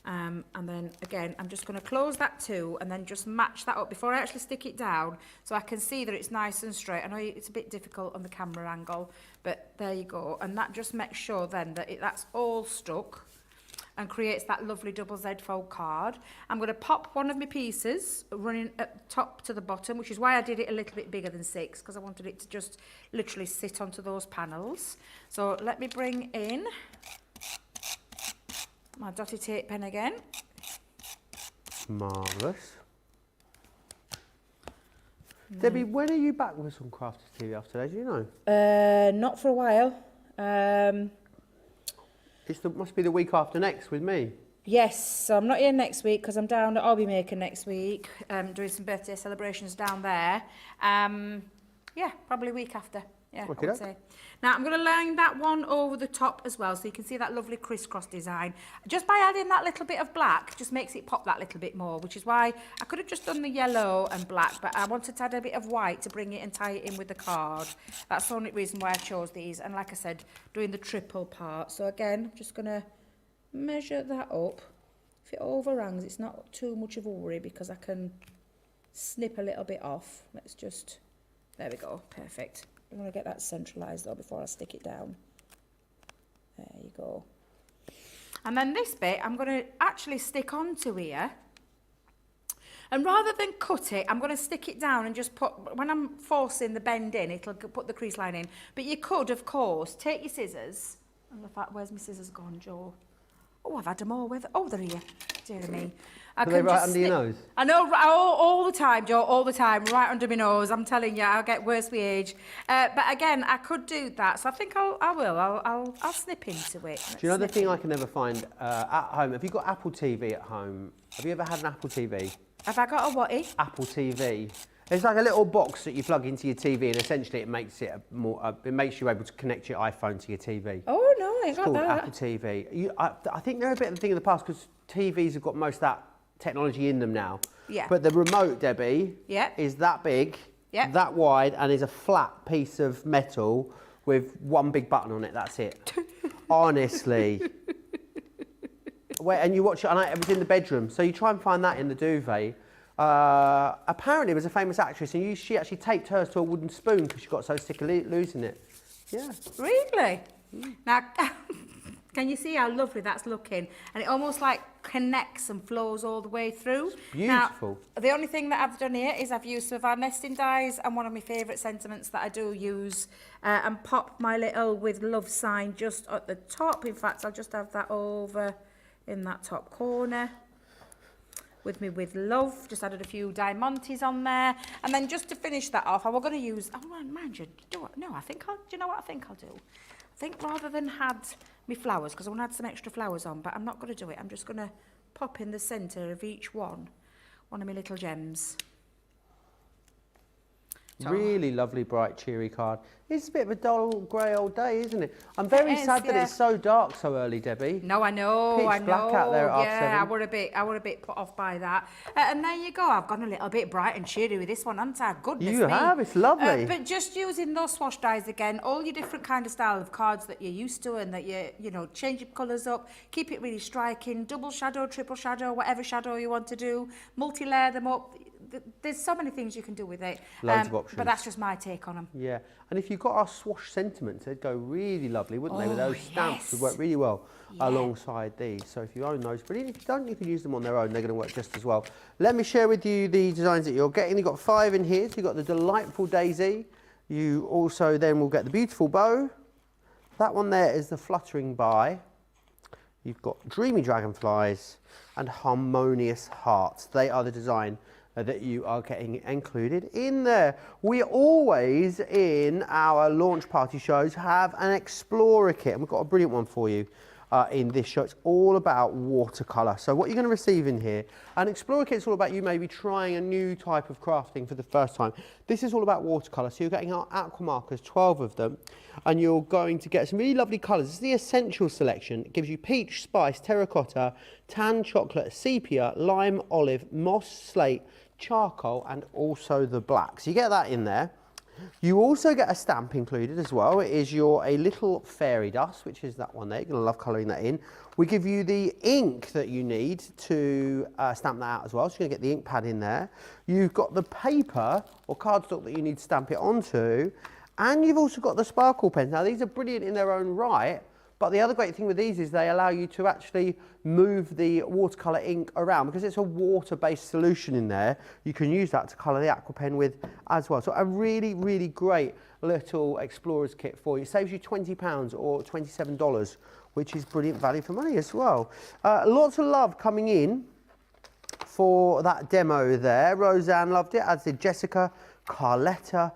And then again, I'm just going to close that too and then just match that up before I actually stick it down so I can see that it's nice and straight. I know it's a bit difficult on the camera angle, but there you go. And that just makes sure then that that's all stuck and creates that lovely double Z fold card. I'm going to pop one of my pieces running at the top to the bottom, which is why I did it a little bit bigger than 6, because I wanted it to just literally sit onto those panels. So let me bring in my dotty tape pen again. Marvellous. Debbie, when are you back with us on Crafters TV after that? Do you know? Not for a while. Must be the week after next with me. Yes, so I'm not here next week because I'm down at Hobby Maker next week, doing some birthday celebrations down there. Yeah, probably week after. Yeah, Okay, I would say. Now I'm going to line that one over the top as well, so you can see that lovely crisscross design. Just by adding that little bit of black, just makes it pop that little bit more, which is why I could have just done the yellow and black, but I wanted to add a bit of white to bring it and tie it in with the card. That's the only reason why I chose these. And like I said, doing the triple part. So again, I'm just going to measure that up. If it overhangs, it's not too much of a worry because I can snip a little bit off. Let's just, there we go, perfect. I want to get that centralised though before I stick it down. There you go. And then this bit I'm going to actually stick onto here. And rather than cut it, I'm going to stick it down and just put, when I'm forcing the bend in, it'll put the crease line in. But you could, of course, take your scissors. Where's my scissors gone, Joe? Oh, I've had them all with. Oh, they're here. Dear me. Are they right under your nose? I know, all the time, Joe, all the time, right under my nose. I'm telling you, I'll get worse with age. But again, I could do that, so I think I will. I'll snip into it. Do you know the thing I can never find at home? Have you got Apple TV at home? Have you ever had an Apple TV? Have I got a what? Apple TV. It's like a little box that you plug into your TV, and essentially it makes it it makes you able to connect your iPhone to your TV. Oh no, I It's got called that. Apple TV. I think they're a bit of a thing of the past because TVs have got most of that technology in them now. Yeah. But the remote, Debbie, Yeah. is that big, Yeah. that wide, and is a flat piece of metal with one big button on it. That's it. Honestly. And you watch it, and it was in the bedroom, so you try and find that in the duvet. Apparently, it was a famous actress, and she actually taped hers to a wooden spoon because she got so sick of losing it. Yeah. Really? Now, can you see how lovely that's looking? And it almost like connects and flows all the way through. Beautiful. Now, the only thing that I've done here is I've used some of our nesting dies and one of my favourite sentiments that I do use and pop my little with love sign just at the top. In fact, I'll just have that over in that top corner. With me with love, just added a few diamantes on there, and then just to finish that off, I was going to use. Oh, mind you, do you know what I think I'll do? I think rather than had me flowers, because I want to add some extra flowers on, but I'm not going to do it. I'm just going to pop in the centre of each one of my little gems. So. Really lovely, bright, cheery card. It's a bit of a dull, grey old day, isn't it? I'm very sad that it's so dark so early, Debbie. No, I know, Pitch black out there at yeah, 7. I were a bit put off by that. And there you go. I've gone a little bit bright and cheery with this one, haven't I? Goodness me. You have. It's lovely. But just using those swash dies again, all your different kind of style of cards that you're used to, and that you know, change your colours up, keep it really striking, double shadow, triple shadow, whatever shadow you want to do, multi-layer them up. There's so many things you can do with it. Loads of options. But that's just my take on them. Yeah, and if you've got our swash sentiments, they'd go really lovely, wouldn't they? With those stamps would work really well alongside these. So if you own those, but if you don't, you can use them on their own. They're going to work just as well. Let me share with you the designs that you're getting. You've got 5 in here. So you've got the delightful daisy. You also then will get the beautiful bow. That one there is the fluttering bee. You've got dreamy dragonflies and harmonious hearts. They are the design that you are getting included in there. We always, in our launch party shows, have an Explorer kit, and we've got a brilliant one for you in this show. It's all about watercolour. So what you're going to receive in here, an Explorer kit is all about you maybe trying a new type of crafting for the first time. This is all about watercolour. So you're getting our aqua markers, 12 of them, and you're going to get some really lovely colours. This is the essential selection. It gives you peach, spice, terracotta, tan chocolate, sepia, lime, olive, moss, slate, charcoal, and also the black. So you get that in there. You also get a stamp included as well. It is a little fairy dust, which is that one there. You're going to love colouring that in. We give you the ink that you need to stamp that out as well. So you're going to get the ink pad in there. You've got the paper or cardstock that you need to stamp it onto. And you've also got the sparkle pens. Now, these are brilliant in their own right. But the other great thing with these is they allow you to actually move the watercolour ink around because it's a water-based solution in there. You can use that to colour the aqua pen with as well. So a really, really great little explorer's kit for you. It saves you £20 or $27, which is brilliant value for money as well. Lots of love coming in for that demo there. Roseanne loved it, as did Jessica, Carletta,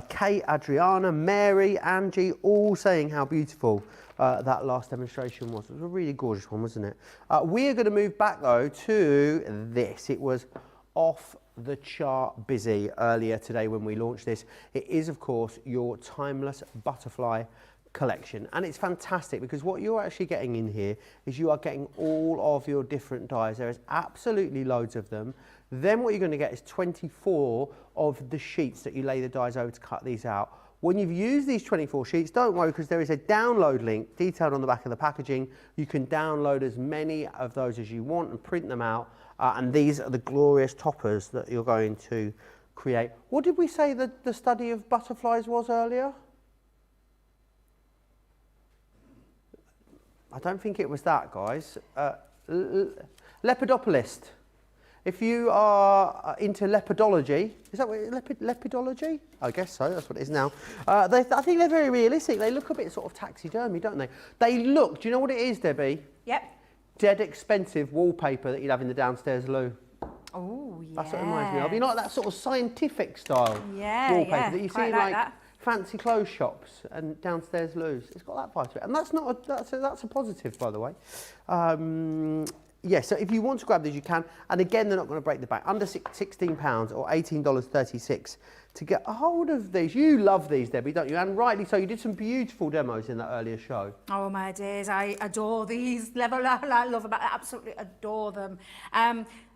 Kate, Adriana, Mary, Angie, all saying how beautiful that last demonstration was. It was a really gorgeous one, wasn't it? We are going to move back though to this. It was off the chart busy earlier today when we launched this. It is, of course, your timeless butterfly collection, and it's fantastic because what you're actually getting in here is you are getting all of your different dies. There is absolutely loads of them. Then what you're going to get is 24 of the sheets that you lay the dies over to cut these out. When you've used these 24 sheets, don't worry, because there is a download link detailed on the back of the packaging. You can download as many of those as you want and print them out. And these are the glorious toppers that you're going to create. What did we say that the study of butterflies was earlier? I don't think it was that, guys. Lepidopolist. If you are into lepidology, is that what lepidology? I guess so, that's what it is now. I think they're very realistic. They look a bit sort of taxidermy, don't they? They look, do you know what it is, Debbie? Yep. Dead expensive wallpaper that you'd have in the downstairs loo. Oh, yeah. That's what it reminds me of. You know, like that sort of scientific style wallpaper that you see in like fancy clothes shops and downstairs loos. It's got that vibe to it. And that's not that's a positive, by the way. Yeah, so if you want to grab these, you can. And again, they're not going to break the bank. Under £16 or $18.36 to get a hold of these. You love these, Debbie, don't you? And rightly so. You did some beautiful demos in that earlier show. Oh, my days. I adore these. I love them. I absolutely adore them.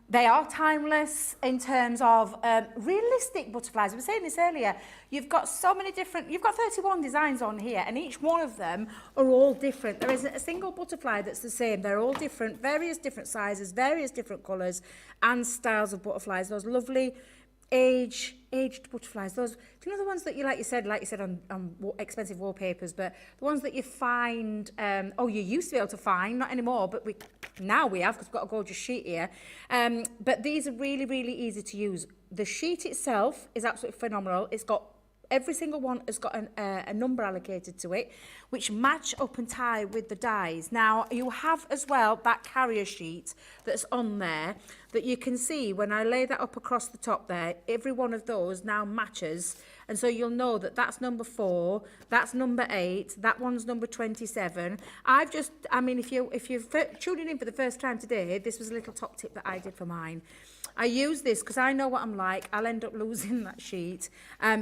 They are timeless in terms of realistic butterflies. We were saying this earlier. You've got so many different, you've got 31 designs on here, and each one of them are all different. There isn't a single butterfly that's the same. They're all different, various different sizes, various different colours and styles of butterflies. Those lovely aged butterflies. Those, do you know the ones that you, like you said on expensive wallpapers, but the ones that you find, you used to be able to find, not anymore, but now we have, because we've got a gorgeous sheet here. But these are really, really easy to use. The sheet itself is absolutely phenomenal. It's got, every single one has got a number allocated to it, which match up and tie with the dies. Now, you have as well that carrier sheet that's on there that you can see when I lay that up across the top there, every one of those now matches. And so you'll know that that's number 4, that's number 8, that one's number 27. If you're tuning in for the first time today, this was a little top tip that I did for mine. I use this because I know what I'm like. I'll end up losing that sheet.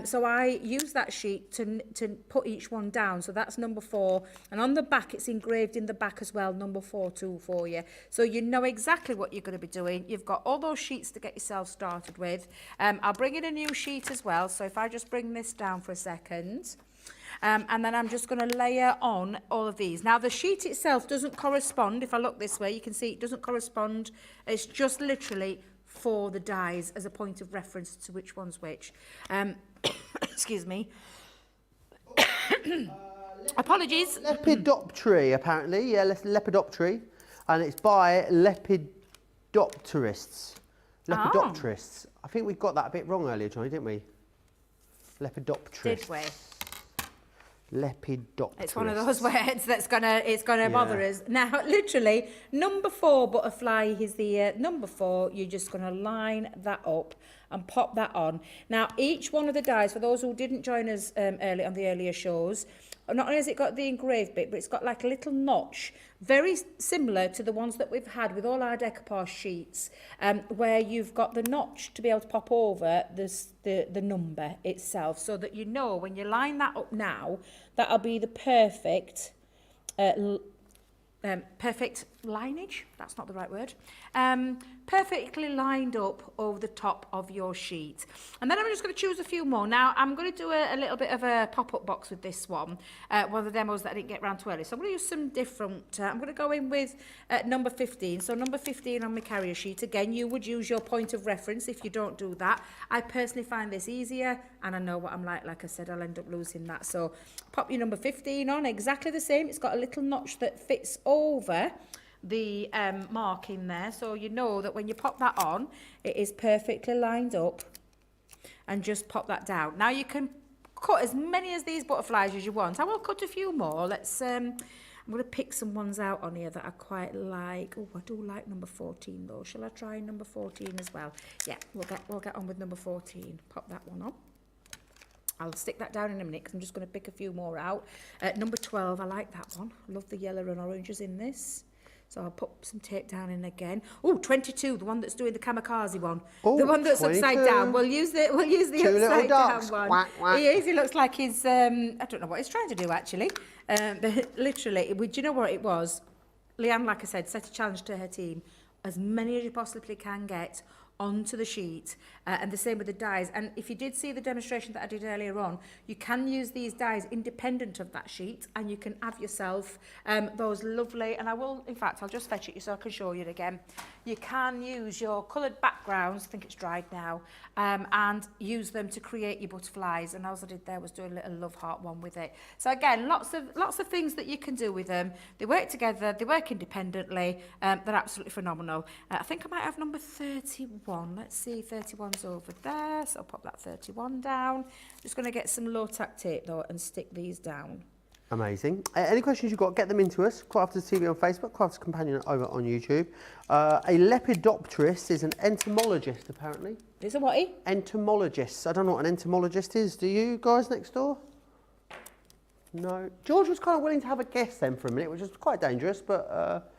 So I use that sheet to put each one down. So that's number 4. And on the back, it's engraved in the back as well, number 4 too for you. So you know exactly what you're going to be doing. You've got all those sheets to get yourself started with. I'll bring in a new sheet as well. So if I just bring this down for a second. And then I'm just going to layer on all of these. Now, the sheet itself doesn't correspond. If I look this way, you can see it doesn't correspond. It's just literally for the dies as a point of reference to which one's which. Excuse me. Apologies. Lepidoptery, apparently. Yeah, Lepidoptery. And it's by lepidopterists. Lepidopterists. I think we got that a bit wrong earlier, Johnny, didn't we? Lepidopterists. Did we? Lepidopterist. It's one of those words that's gonna bother us. Now, literally, number 4 butterfly is the number 4. You're just gonna line that up and pop that on. Now, each one of the dies, for those who didn't join us early on the earlier shows, not only has it got the engraved bit, but it's got like a little notch, very similar to the ones that we've had with all our decoupage sheets, where you've got the notch to be able to pop over the number itself, so that you know when you line that up now, that'll be the perfect lineage, that's not the right word, perfectly lined up over the top of your sheet. And then I'm just going to choose a few more. Now, I'm going to do a little bit of a pop-up box with this one of the demos that I didn't get round to early. So I'm going to use some different, I'm going to go in with number 15. So number 15 on my carrier sheet. Again, you would use your point of reference if you don't do that. I personally find this easier, and I know what I'm like I said, I'll end up losing that. So pop your number 15 on, exactly the same. It's got a little notch that fits over the mark in there, so you know that when you pop that on, it is perfectly lined up, and just pop that down. Now you can cut as many of these butterflies as you want. I will cut a few more. Let's I'm going to pick some ones out on here that I quite like. Oh, I do like number 14 though. Shall I try number 14 as well? Yeah, we'll get on with number 14. Pop that one on. I'll stick that down in a minute because I'm just going to pick a few more out. Number 12, I like that one. Love the yellow and oranges in this. So I'll put some tape down in again. Oh, 22, the one that's doing the kamikaze one. Oh, the one that's 22. upside down. We'll use the upside down one. Quack, quack. He is. He looks like he's. I don't know what he's trying to do actually. But literally, do you know what it was? Leanne, like I said, set a challenge to her team. As many as you possibly can get onto the sheet, and the same with the dies. And if you did see the demonstration that I did earlier on, you can use these dies independent of that sheet, and you can have yourself those lovely, and I will, in fact, I'll just fetch it so I can show you it again. You can use your coloured backgrounds, I think it's dried now, and use them to create your butterflies. And all I did there was do a little love heart one with it. So again, lots of things that you can do with them. They work together, they work independently, they're absolutely phenomenal. I think I might have number 31. Let's see, 31's over there, so I'll pop that 31 down. Just going to get some low-tack tape though and stick these down. Amazing. Any questions you've got, get them into us. Crafters TV on Facebook, Crafters Companion over on YouTube. A lepidopterist is an entomologist, apparently. Is a what? Entomologist. I don't know what an entomologist is. Do you guys next door? No. George was kind of willing to have a guess then for a minute, which was quite dangerous, but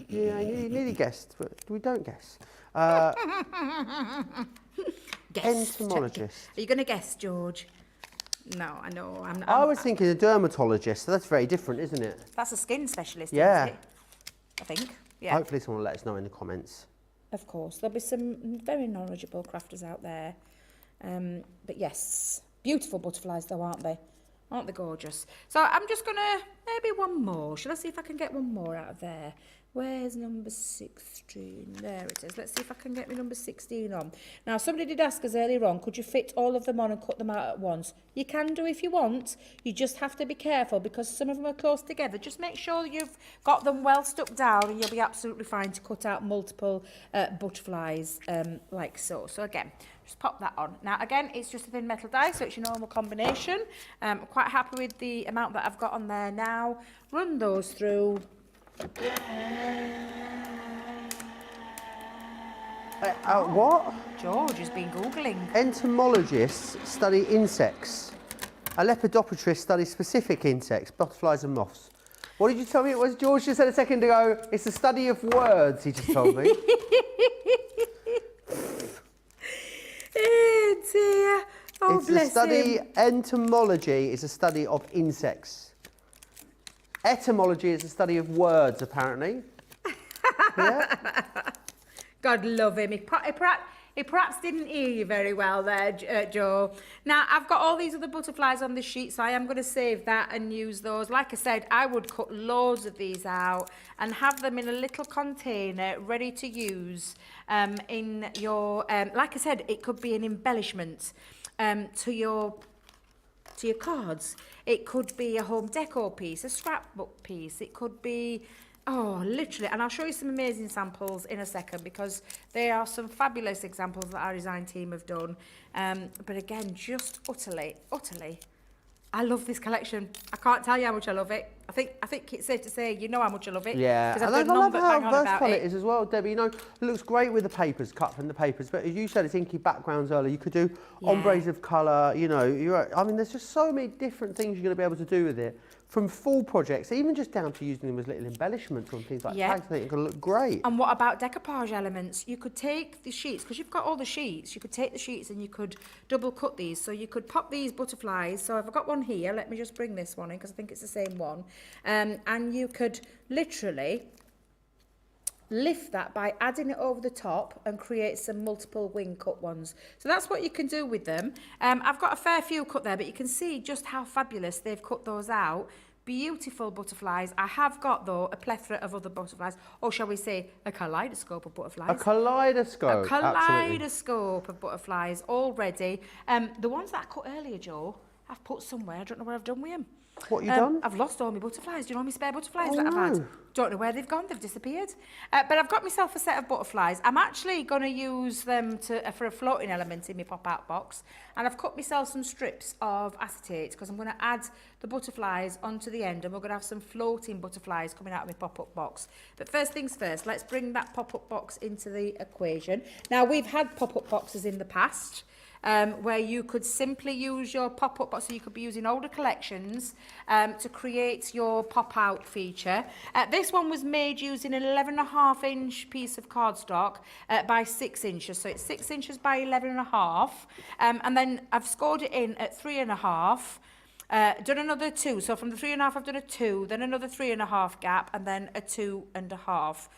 yeah, you nearly guessed, but we don't guess. Entomologist. Are you going to guess, George? No, I know. I was thinking a dermatologist, so that's very different, isn't it? That's a skin specialist, yeah. isn't it? I think. Yeah. Hopefully someone will let us know in the comments. Of course. There'll be some very knowledgeable crafters out there. But yes, beautiful butterflies though, aren't they? Aren't they gorgeous? So I'm just going to, maybe one more. Shall I see if I can get one more out of there? Where's number 16? There it is. Let's see if I can get my number 16 on. Now, somebody did ask us earlier on, could you fit all of them on and cut them out at once? You can do if you want. You just have to be careful because some of them are close together. Just make sure you've got them well stuck down and you'll be absolutely fine to cut out multiple butterflies like so. So again, just pop that on. Now, again, it's just a thin metal die, so it's your normal combination. I'm quite happy with the amount that I've got on there now. Run those through. What? George has been Googling. Entomologists study insects. A lepidopterist studies specific insects, butterflies and moths. What did you tell me it was? George just said a second ago, it's the study of words, he just told me. Oh dear. Oh, it's bless a study, him. entomology is a study of insects. Etymology is a study of words, apparently. Yeah. God love him. He perhaps didn't hear you very well there, Joe. Now, I've got all these other butterflies on the sheet, so I am going to save that and use those. Like I said, I would cut loads of these out and have them in a little container ready to use in your... like I said, it could be an embellishment to your cards. It could be a home decor piece, a scrapbook piece. It could be, oh, literally. And I'll show you some amazing samples in a second because there are some fabulous examples that our design team have done. But again, just utterly, I love this collection. I can't tell you how much I love it. I think it's safe to say you know how much I love it. Yeah, because and I've I done love none but bang how on about versatile it. it is as well, Debbie. You know, it looks great with the papers, cut from the papers, but as you said, it's inky backgrounds earlier. You could do ombres of colour, you know. I mean, there's just so many different things you're going to be able to do with it. From full projects, even just down to using them as little embellishments on things like tags, I think it's going to look great. And what about decoupage elements? You could take the sheets, because you've got all the sheets, you could take the sheets and you could double cut these. So you could pop these butterflies. So I've got one here. Let me just bring this one in because I think it's the same one. And you could literally lift that by adding it over the top and create some multiple wing cut ones. So that's what you can do with them. I've got a fair few cut there, but you can see just how fabulous they've cut those out. Beautiful butterflies. I have got, though, a plethora of other butterflies, or shall we say a kaleidoscope of butterflies. A kaleidoscope, A kaleidoscope of butterflies already. The ones that I cut earlier, Joe, I've put somewhere. I don't know where I've done with them. What have you done? I've lost all my butterflies. Do you know my spare butterflies Oh, that I've had? no. Don't know where they've gone. They've disappeared. But I've got myself a set of butterflies. I'm actually going to use them for a floating element in my pop-out box. And I've cut myself some strips of acetate because I'm going to add the butterflies onto the end, and we're going to have some floating butterflies coming out of my pop-up box. But first things first, let's bring that pop-up box into the equation. Now, we've had pop-up boxes in the past, where you could simply use your pop-up box, so you could be using older collections to create your pop-out feature. This one was made using an 11.5-inch piece of cardstock by 6 inches, so it's 6 inches by 11.5, and then I've scored it in at 3.5. Done another 2, so from the 3.5 I've done a 2, then another 3.5 gap, and then a 2.5.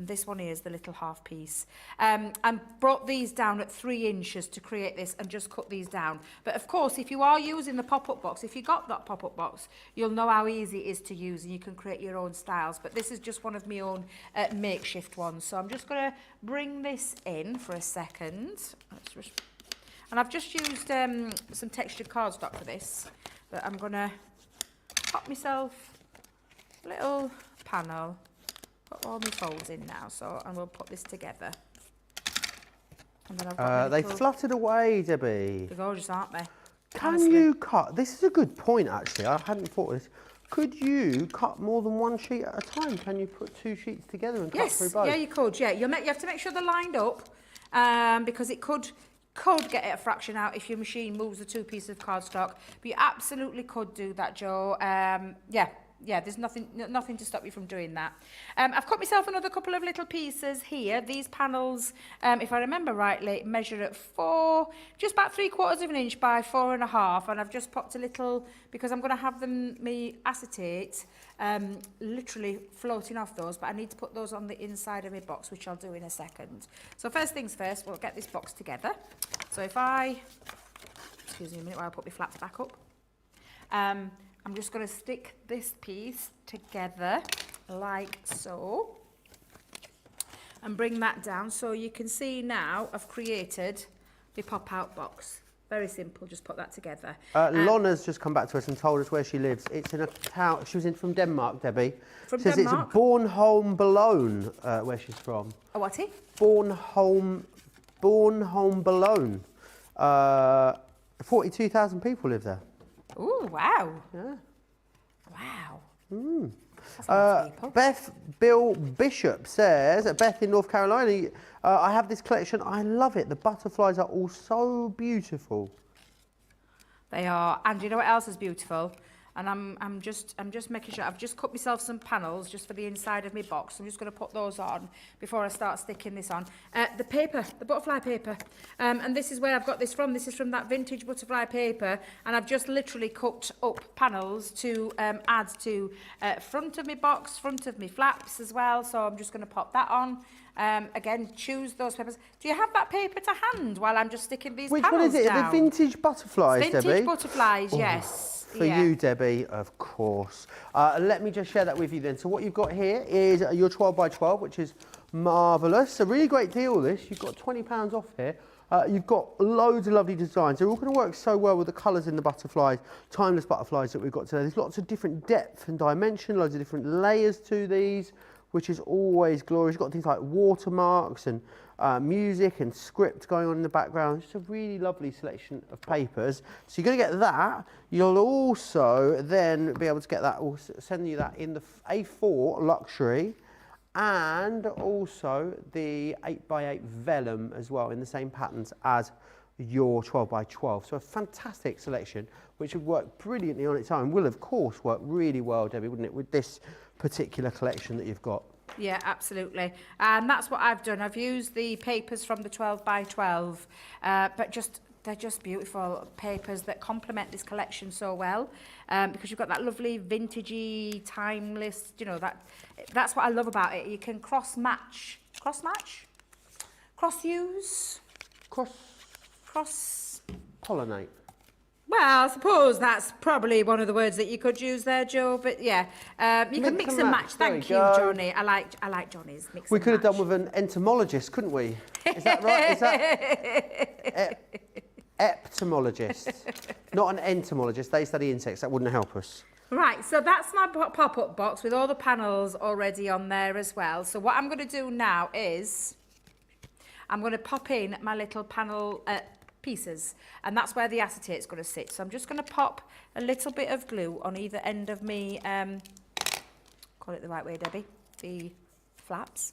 This one is the little half piece. And brought these down at 3 inches to create this, and just cut these down. But of course, if you are using the pop-up box, if you got that pop-up box, you'll know how easy it is to use, and you can create your own styles. But this is just one of my own makeshift ones. So I'm just going to bring this in for a second. And I've just used some textured cardstock for this. But I'm going to pop myself a little panel. Put all my folds in now, and we'll put this together. And then I've got they fluttered away, Debbie. They're gorgeous, aren't they? Can Honestly. you cut? This is a good point, actually. I hadn't thought of this. Could you cut more than one sheet at a time? Can you put 2 sheets together and cut through both? Yeah, you could. Yeah, you have to make sure they're lined up, because it could get a fraction out if your machine moves the 2 pieces of cardstock. But you absolutely could do that, Joe. Yeah, there's nothing to stop you from doing that. I've cut myself another couple of little pieces here. These panels, if I remember rightly, measure at just about 3/4 of an inch by 4.5, and I've just popped a little, because I'm going to have me acetate literally floating off those, but I need to put those on the inside of my box, which I'll do in a second. So first things first, we'll get this box together. So excuse me a minute while I put my flaps back up. I'm just going to stick this piece together like so, and bring that down, so you can see now I've created the pop-out box. Very simple, just put that together. Lonna's just come back to us and told us where she lives. It's in a town, she was from Denmark, Debbie. From Says Denmark? it's Bornholm Boulogne, where she's from. Oh, what? Bornholm Boulogne. 42,000 people live there. Oh, wow. Yeah. Wow. Beth Bill Bishop says, Beth in North Carolina, I have this collection. I love it. The butterflies are all so beautiful. They are. And you know what else is beautiful? And I'm just making sure I've just cut myself some panels just for the inside of my box. I'm just going to put those on before I start sticking this on. The paper, the butterfly paper, and this is where I've got this from. This is from that vintage butterfly paper, and I've just literally cut up panels to add to front of my box, front of my flaps as well. So I'm just going to pop that on. Again, choose those papers. Do you have that paper to hand while I'm just sticking these Which panels one is it? down? The vintage butterflies, Vintage Debbie? butterflies, yes. For you, Debbie, of course. Let me just share that with you then. So what you've got here is your 12 by 12, which is marvellous. A really great deal, this. You've got £20 off here. You've got loads of lovely designs. They're all going to work so well with the colours in the butterflies, timeless butterflies that we've got today. There's lots of different depth and dimension, loads of different layers to these, which is always glorious. You've got things like watermarks and music and script going on in the background. Just a really lovely selection of papers. So you're going to get that. You'll also then be able to get that, we'll send you that in the A4 luxury, and also the 8x8 vellum as well, in the same patterns as your 12 by 12. So a fantastic selection, which would work brilliantly on its own. Will, of course, work really well, Debbie, wouldn't it, with this particular collection that you've got? Yeah, absolutely. And that's what I've done. I've used the papers from the 12 by 12, but just they're just beautiful papers that complement this collection so well, because you've got that lovely vintagey, timeless, you know, that's what I love about it. You can cross-use? Pollinate. Well, I suppose that's probably one of the words that you could use there, Joe. But yeah, you can mix and match. Thank you, Johnny. I like Johnny's. Mix We and could have match. done with an entomologist, couldn't we? Is that right? Is that eptomologist? Not an entomologist. They study insects. That wouldn't help us. Right, so that's my pop-up box with all the panels already on there as well. So what I'm going to do now is I'm going to pop in my little panel pieces, and that's where the acetate's going to sit. So I'm just going to pop a little bit of glue on either end of me, call it the right way, Debbie, the flaps,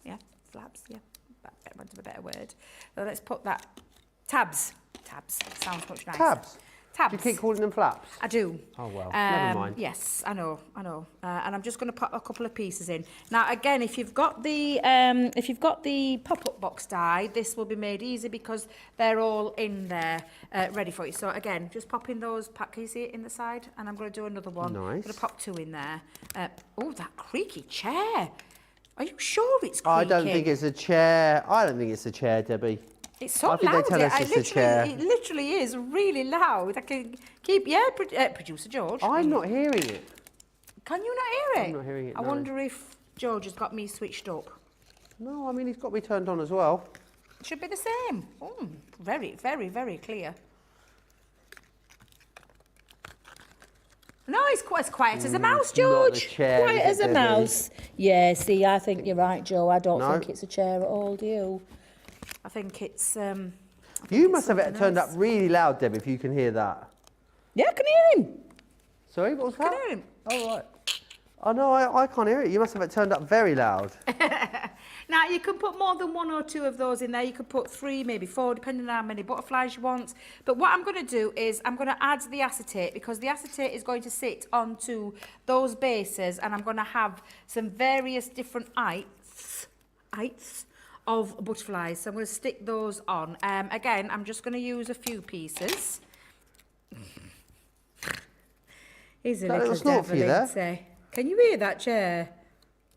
yeah, that's a better word. So let's put that, tabs, sounds much nicer. Tabs? Tabs. Do you keep calling them flaps? I do. Oh, well, never mind. Yes, I know. And I'm just going to pop a couple of pieces in. Now, again, if you've got the pop-up box die, this will be made easy because they're all in there ready for you. So again, just pop in those. Can you see it in the side? And I'm going to do another one. Nice. I'm going to pop 2 in there. Oh, that creaky chair. Are you sure it's creaky? I don't think it's a chair. I don't think it's a chair, Debbie. It's so I think loud. they tell us it's a chair. It literally is really loud. I can keep, producer George. I'm not hearing it. Can you not hear it? I'm not hearing it, I no. wonder if George has got me switched up. No, I mean, he's got me turned on as well. It should be the same. Oh, very, very, very clear. No, it's quite as quiet as a mouse, George. Not the chair, Quiet is as it, a Debbie? mouse. Yeah, see, I think you're right, Joe. I don't No. think it's a chair at all, do you? I think it's... You must have it turned up really loud, Debbie, if you can hear that. Yeah, I can hear him. Sorry, what was that? Can hear him. Oh, right. Oh, no, I can't hear it. You must have it turned up very loud. Now, you can put more than 1 or 2 of those in there. You could put 3, maybe 4, depending on how many butterflies you want. But what I'm going to do is I'm going to add the acetate, because the acetate is going to sit onto those bases, and I'm going to have some various different heights of butterflies. So I'm going to stick those on. Again, I'm just going to use a few pieces. He's a That little little snort for you devil, there? isn't he? Can you hear that chair?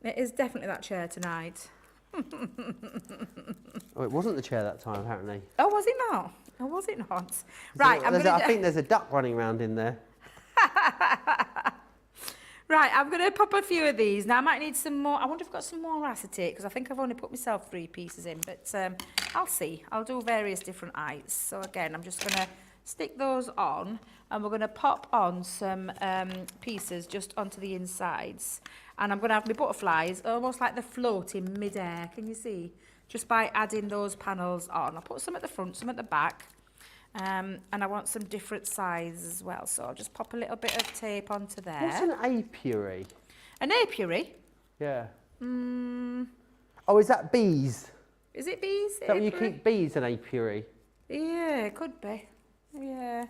It is definitely that chair tonight. Oh, it wasn't the chair that time, apparently. Oh, was it not? Oh, was it not? Right, I think there's a duck running around in there. Right, I'm going to pop a few of these. Now, I might need some more. I wonder if I've got some more acetate, because I think I've only put myself 3 pieces in. But I'll see. I'll do various different heights. So, again, I'm just going to stick those on. And we're going to pop on some pieces just onto the insides. And I'm going to have my butterflies almost like they're floating mid-air. Can you see? Just by adding those panels on. I'll put some at the front, some at the back. And I want some different sizes as well. So I'll just pop a little bit of tape onto there. What's an apiary? An apiary? Yeah. Oh, is that bees? Is it bees? Is that when you Apiary? keep bees in apiary? Yeah, it could be. Yeah.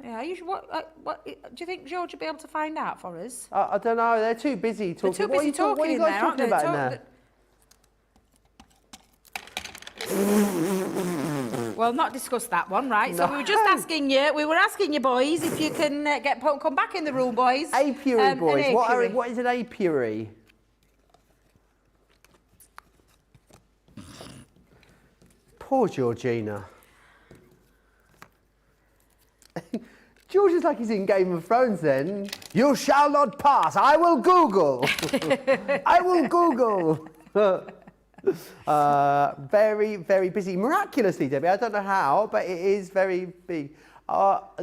Yeah, what do you think George would be able to find out for us? I don't know. They're too busy talking. They're too busy talking what are you in guys there, aren't talking they? about in there? Well, not discuss that one, right? So No. we were just asking you, boys, if you can come back in the room, boys. Apiary, An boys. apiary. What is an apiary? Poor Georgina. George is like he's in Game of Thrones then. You shall not pass. I will Google. I will Google. Very, very busy. Miraculously, Debbie. I don't know how, but it is very big.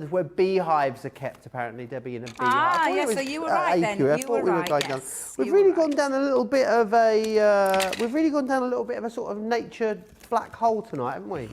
Where beehives are kept, apparently, Debbie, in a beehive. Ah, I thought it yes, was, so you were right then. I You thought were we were right, going yes, down. We've you really were gone down a little bit of a. We've really gone down a little bit of a sort of nature black hole tonight, haven't we?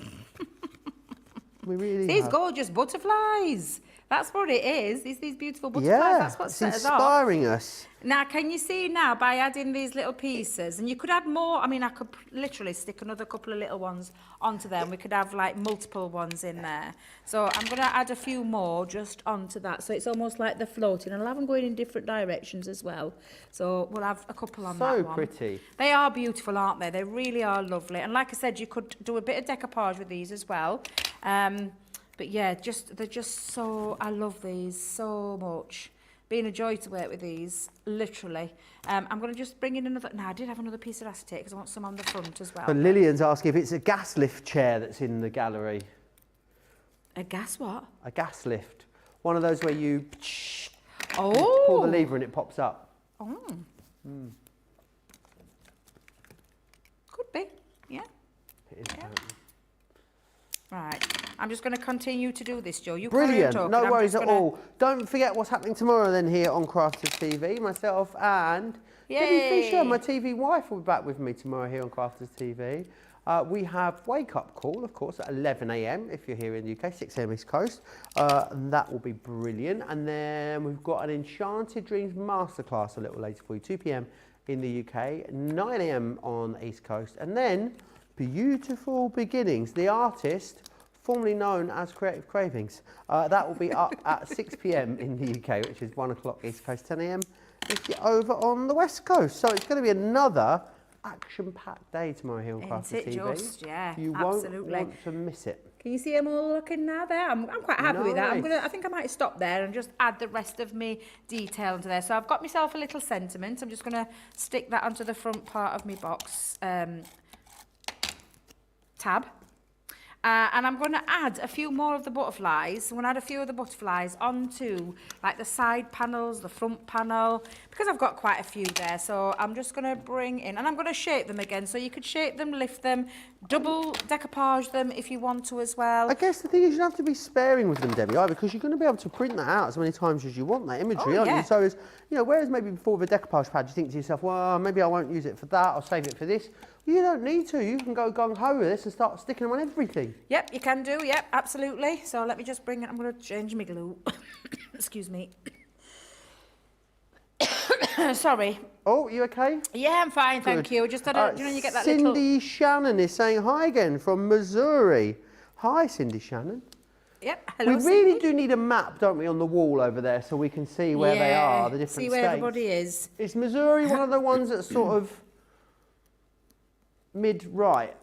We really These have. gorgeous butterflies. That's what it is. These beautiful butterflies. Yeah, That's what it's set us off. inspiring us. Now, can you see now by adding these little pieces, and you could add more. I mean, I could literally stick another couple of little ones onto them. We could have like multiple ones in there. So I'm going to add a few more just onto that. So it's almost like they're floating, and I'll have them going in different directions as well. So we'll have a couple on that one. So pretty. They are beautiful, aren't they? They really are lovely. And like I said, you could do a bit of decoupage with these as well. But yeah, they're just so, I love these so much. Been a joy to work with these, literally. I'm going to just bring in another, I did have another piece of acetate because I want some on the front as well. But Lillian's asking if it's a gas lift chair that's in the gallery. A gas what? A gas lift. One of those where you oh. pull the lever and it pops up. Oh. Mm. Could be, yeah. It is yeah. Right, I'm just going to continue to do this, Joe. You Brilliant, talking, no worries at all. Don't forget what's happening tomorrow then here on Crafters TV. Myself and Debbie Fisher, my TV wife, will be back with me tomorrow here on Crafters TV. We have Wake Up Call, of course, at 11 AM if you're here in the UK, 6 AM East Coast. And that will be brilliant. And then we've got an Enchanted Dreams Masterclass a little later for you, 2 PM in the UK, 9 AM on East Coast. And then Beautiful Beginnings, the artist formerly known as Creative Cravings. That will be up at 6 PM in the UK, which is 1 o'clock East Coast, 10 AM if you're over on the West Coast. So it's going to be another action-packed day tomorrow here on Crafters TV. Just, yeah, you absolutely. won't want to miss it. Can you see them all looking now there? I'm quite happy with that. I think I might stop there and just add the rest of me detail into there. So I've got myself a little sentiment. I'm just going to stick that onto the front part of my box tab. And I'm going to add a few more of the butterflies. I'm going to add a few of the butterflies onto like the side panels, the front panel, because I've got quite a few there. So I'm just going to bring in, and I'm going to shape them again. So you could shape them, lift them, double decoupage them if you want to as well. I guess the thing is you don't have to be sparing with them, Debbie, because you're going to be able to print that out as many times as you want, that imagery, aren't you? So, it's, you know, whereas maybe before with a decoupage pad, you think to yourself, well, maybe I won't use it for that, I'll save it for this. You don't need to. You can go gung-ho with this and start sticking them on everything. Yep, you can do. Yep, absolutely. So let me just bring it. I'm going to change my glue. Excuse me. Sorry. Oh, you okay? Yeah, I'm fine, thank you. Just had a, you know, you get that Cindy Shannon is saying hi again from Missouri. Hi, Cindy Shannon. Yep, hello, We really do need a map, don't we, on the wall over there so we can see where they are, the different states. See where everybody is. Is Missouri one of the ones that's sort of mid-right?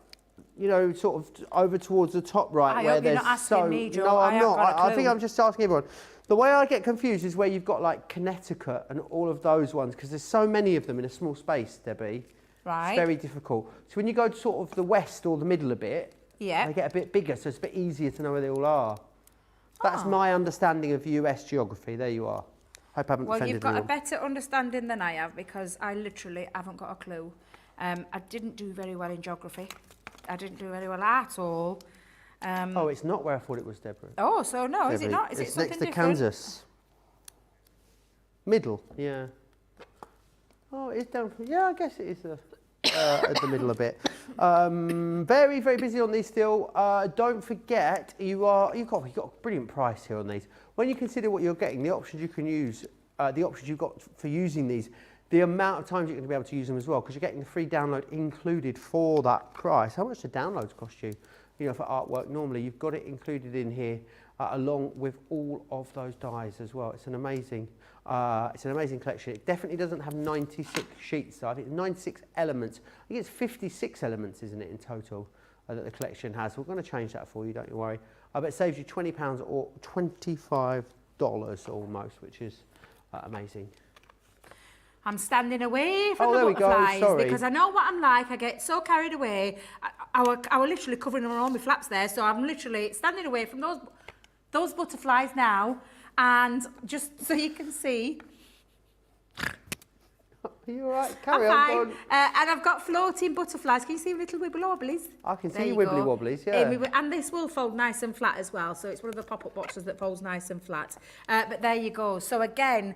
You know, sort of over towards the top right, I where hope you're there's not asking me, Joe. No, I'm I not. haven't got a I think clue. I'm just asking everyone. The way I get confused is where you've got like Connecticut and all of those ones, because there's so many of them in a small space, Debbie. Right. It's very difficult. So when you go to sort of the west or the middle a bit, yeah, they get a bit bigger, so it's a bit easier to know where they all are. That's my understanding of US geography. There you are. Hope I haven't Well, offended you've got anyone. a better understanding than I have, because I literally haven't got a clue. I didn't do very well in geography. I didn't do very well at all. Oh, it's not where I thought it was, Deborah. Oh, so no, is it Debbie, not? Is it it's something next to different? Kansas. Middle, yeah. Oh, it's down. Yeah, I guess it is at the middle a bit. Very, very busy on these still. Don't forget, you've got a brilliant price here on these. When you consider what you're getting, the options you can use, the options you've got for using these, the amount of times you're going to be able to use them as well, because you're getting the free download included for that price. How much do downloads cost you? You know, for artwork, normally you've got it included in here, along with all of those dies as well. It's an amazing collection. It definitely doesn't have 96 sheets, though. I think 96 elements. I think it's 56 elements, isn't it, in total, that the collection has. We're going to change that for you, don't you worry. But it saves you £20 or $25 almost, which is amazing. I'm standing away from the there we go, butterflies sorry. because I know what I'm like. I get so carried away. I were literally covering all my flaps there, so I'm literally standing away from those butterflies now, and just so you can see. Are you all right? Carry I'm on. fine. Go on. And I've got floating butterflies. Can you see little wibbly wobblies? I can There see you wibbly go. wobblies, yeah. And this will fold nice and flat as well. So it's one of the pop-up boxes that folds nice and flat. But there you go. So again,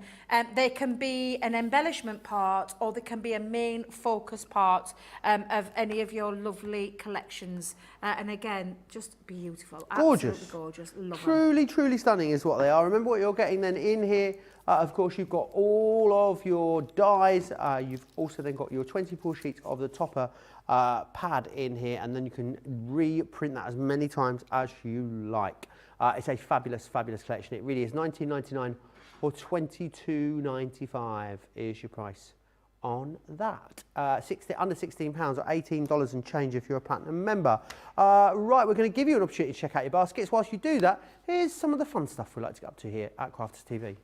they can be an embellishment part or they can be a main focus part of any of your lovely collections. And again, just beautiful. Gorgeous. Absolutely gorgeous. Love them. Truly, truly stunning is what they are. Remember what you're getting then in here. Of course, you've got all of your dies. You've also then got your 24 sheets of the topper pad in here, and then you can reprint that as many times as you like. It's a fabulous, fabulous collection. It really is. $19.99 or $22.95 is your price on that. Under £16 or $18 and change if you're a platinum member. Right, we're going to give you an opportunity to check out your baskets. Whilst you do that, here's some of the fun stuff we like to get up to here at Crafters TV.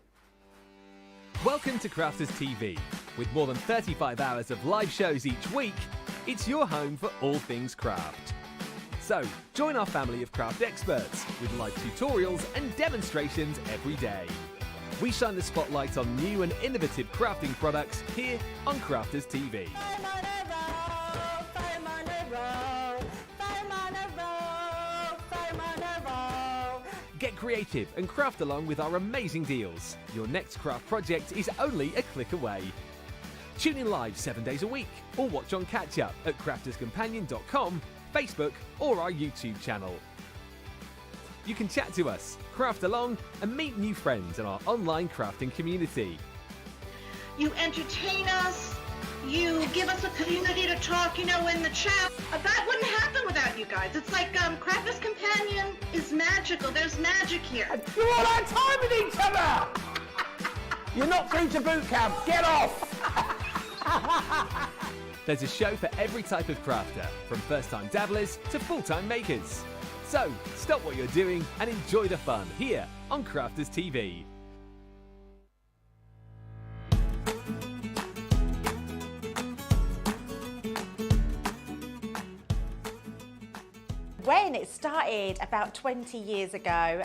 Welcome to Crafters TV. With more than 35 hours of live shows each week, it's your home for all things craft. So, join our family of craft experts with live tutorials and demonstrations every day. We shine the spotlight on new and innovative crafting products here on Crafters TV. Get creative and craft along with our amazing deals. Your next craft project is only a click away. Tune in live 7 days a week or watch on catch up at crafterscompanion.com, Facebook or our YouTube channel. You can chat to us, craft along and meet new friends in our online crafting community. You entertain us, you give us a community to talk, in the chat. That wouldn't happen without you guys. It's like Crafters Companion is magical. There's magic here. You're all our time with each other! You're not through to boot camp. Get off! There's a show for every type of crafter, from first-time dabblers to full-time makers. So, stop what you're doing and enjoy the fun here on Crafters TV. When it started about 20 years ago,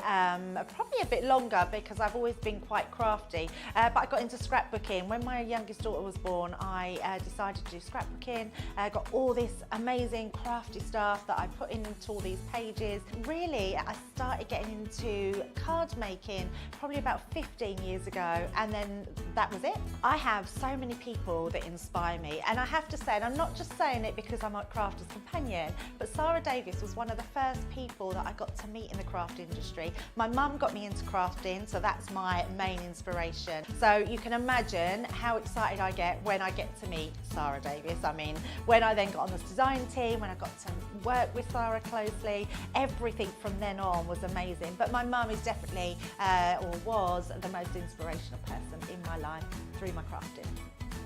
probably a bit longer because I've always been quite crafty, but I got into scrapbooking. When my youngest daughter was born, I decided to do scrapbooking. I got all this amazing crafty stuff that I put into all these pages. Really, I started getting into card making probably about 15 years ago, and then that was it. I have so many people that inspire me, and I have to say, and I'm not just saying it because I'm a Crafters Companion, but Sarah Davies was one of the first people that I got to meet in the craft industry. My mum got me into crafting, so that's my main inspiration. So you can imagine how excited I get when I get to meet Sarah Davies. I mean, when I then got on this design team, when I got to work with Sarah closely, everything from then on was amazing. But my mum is definitely, or was, the most inspirational person in my life through my crafting.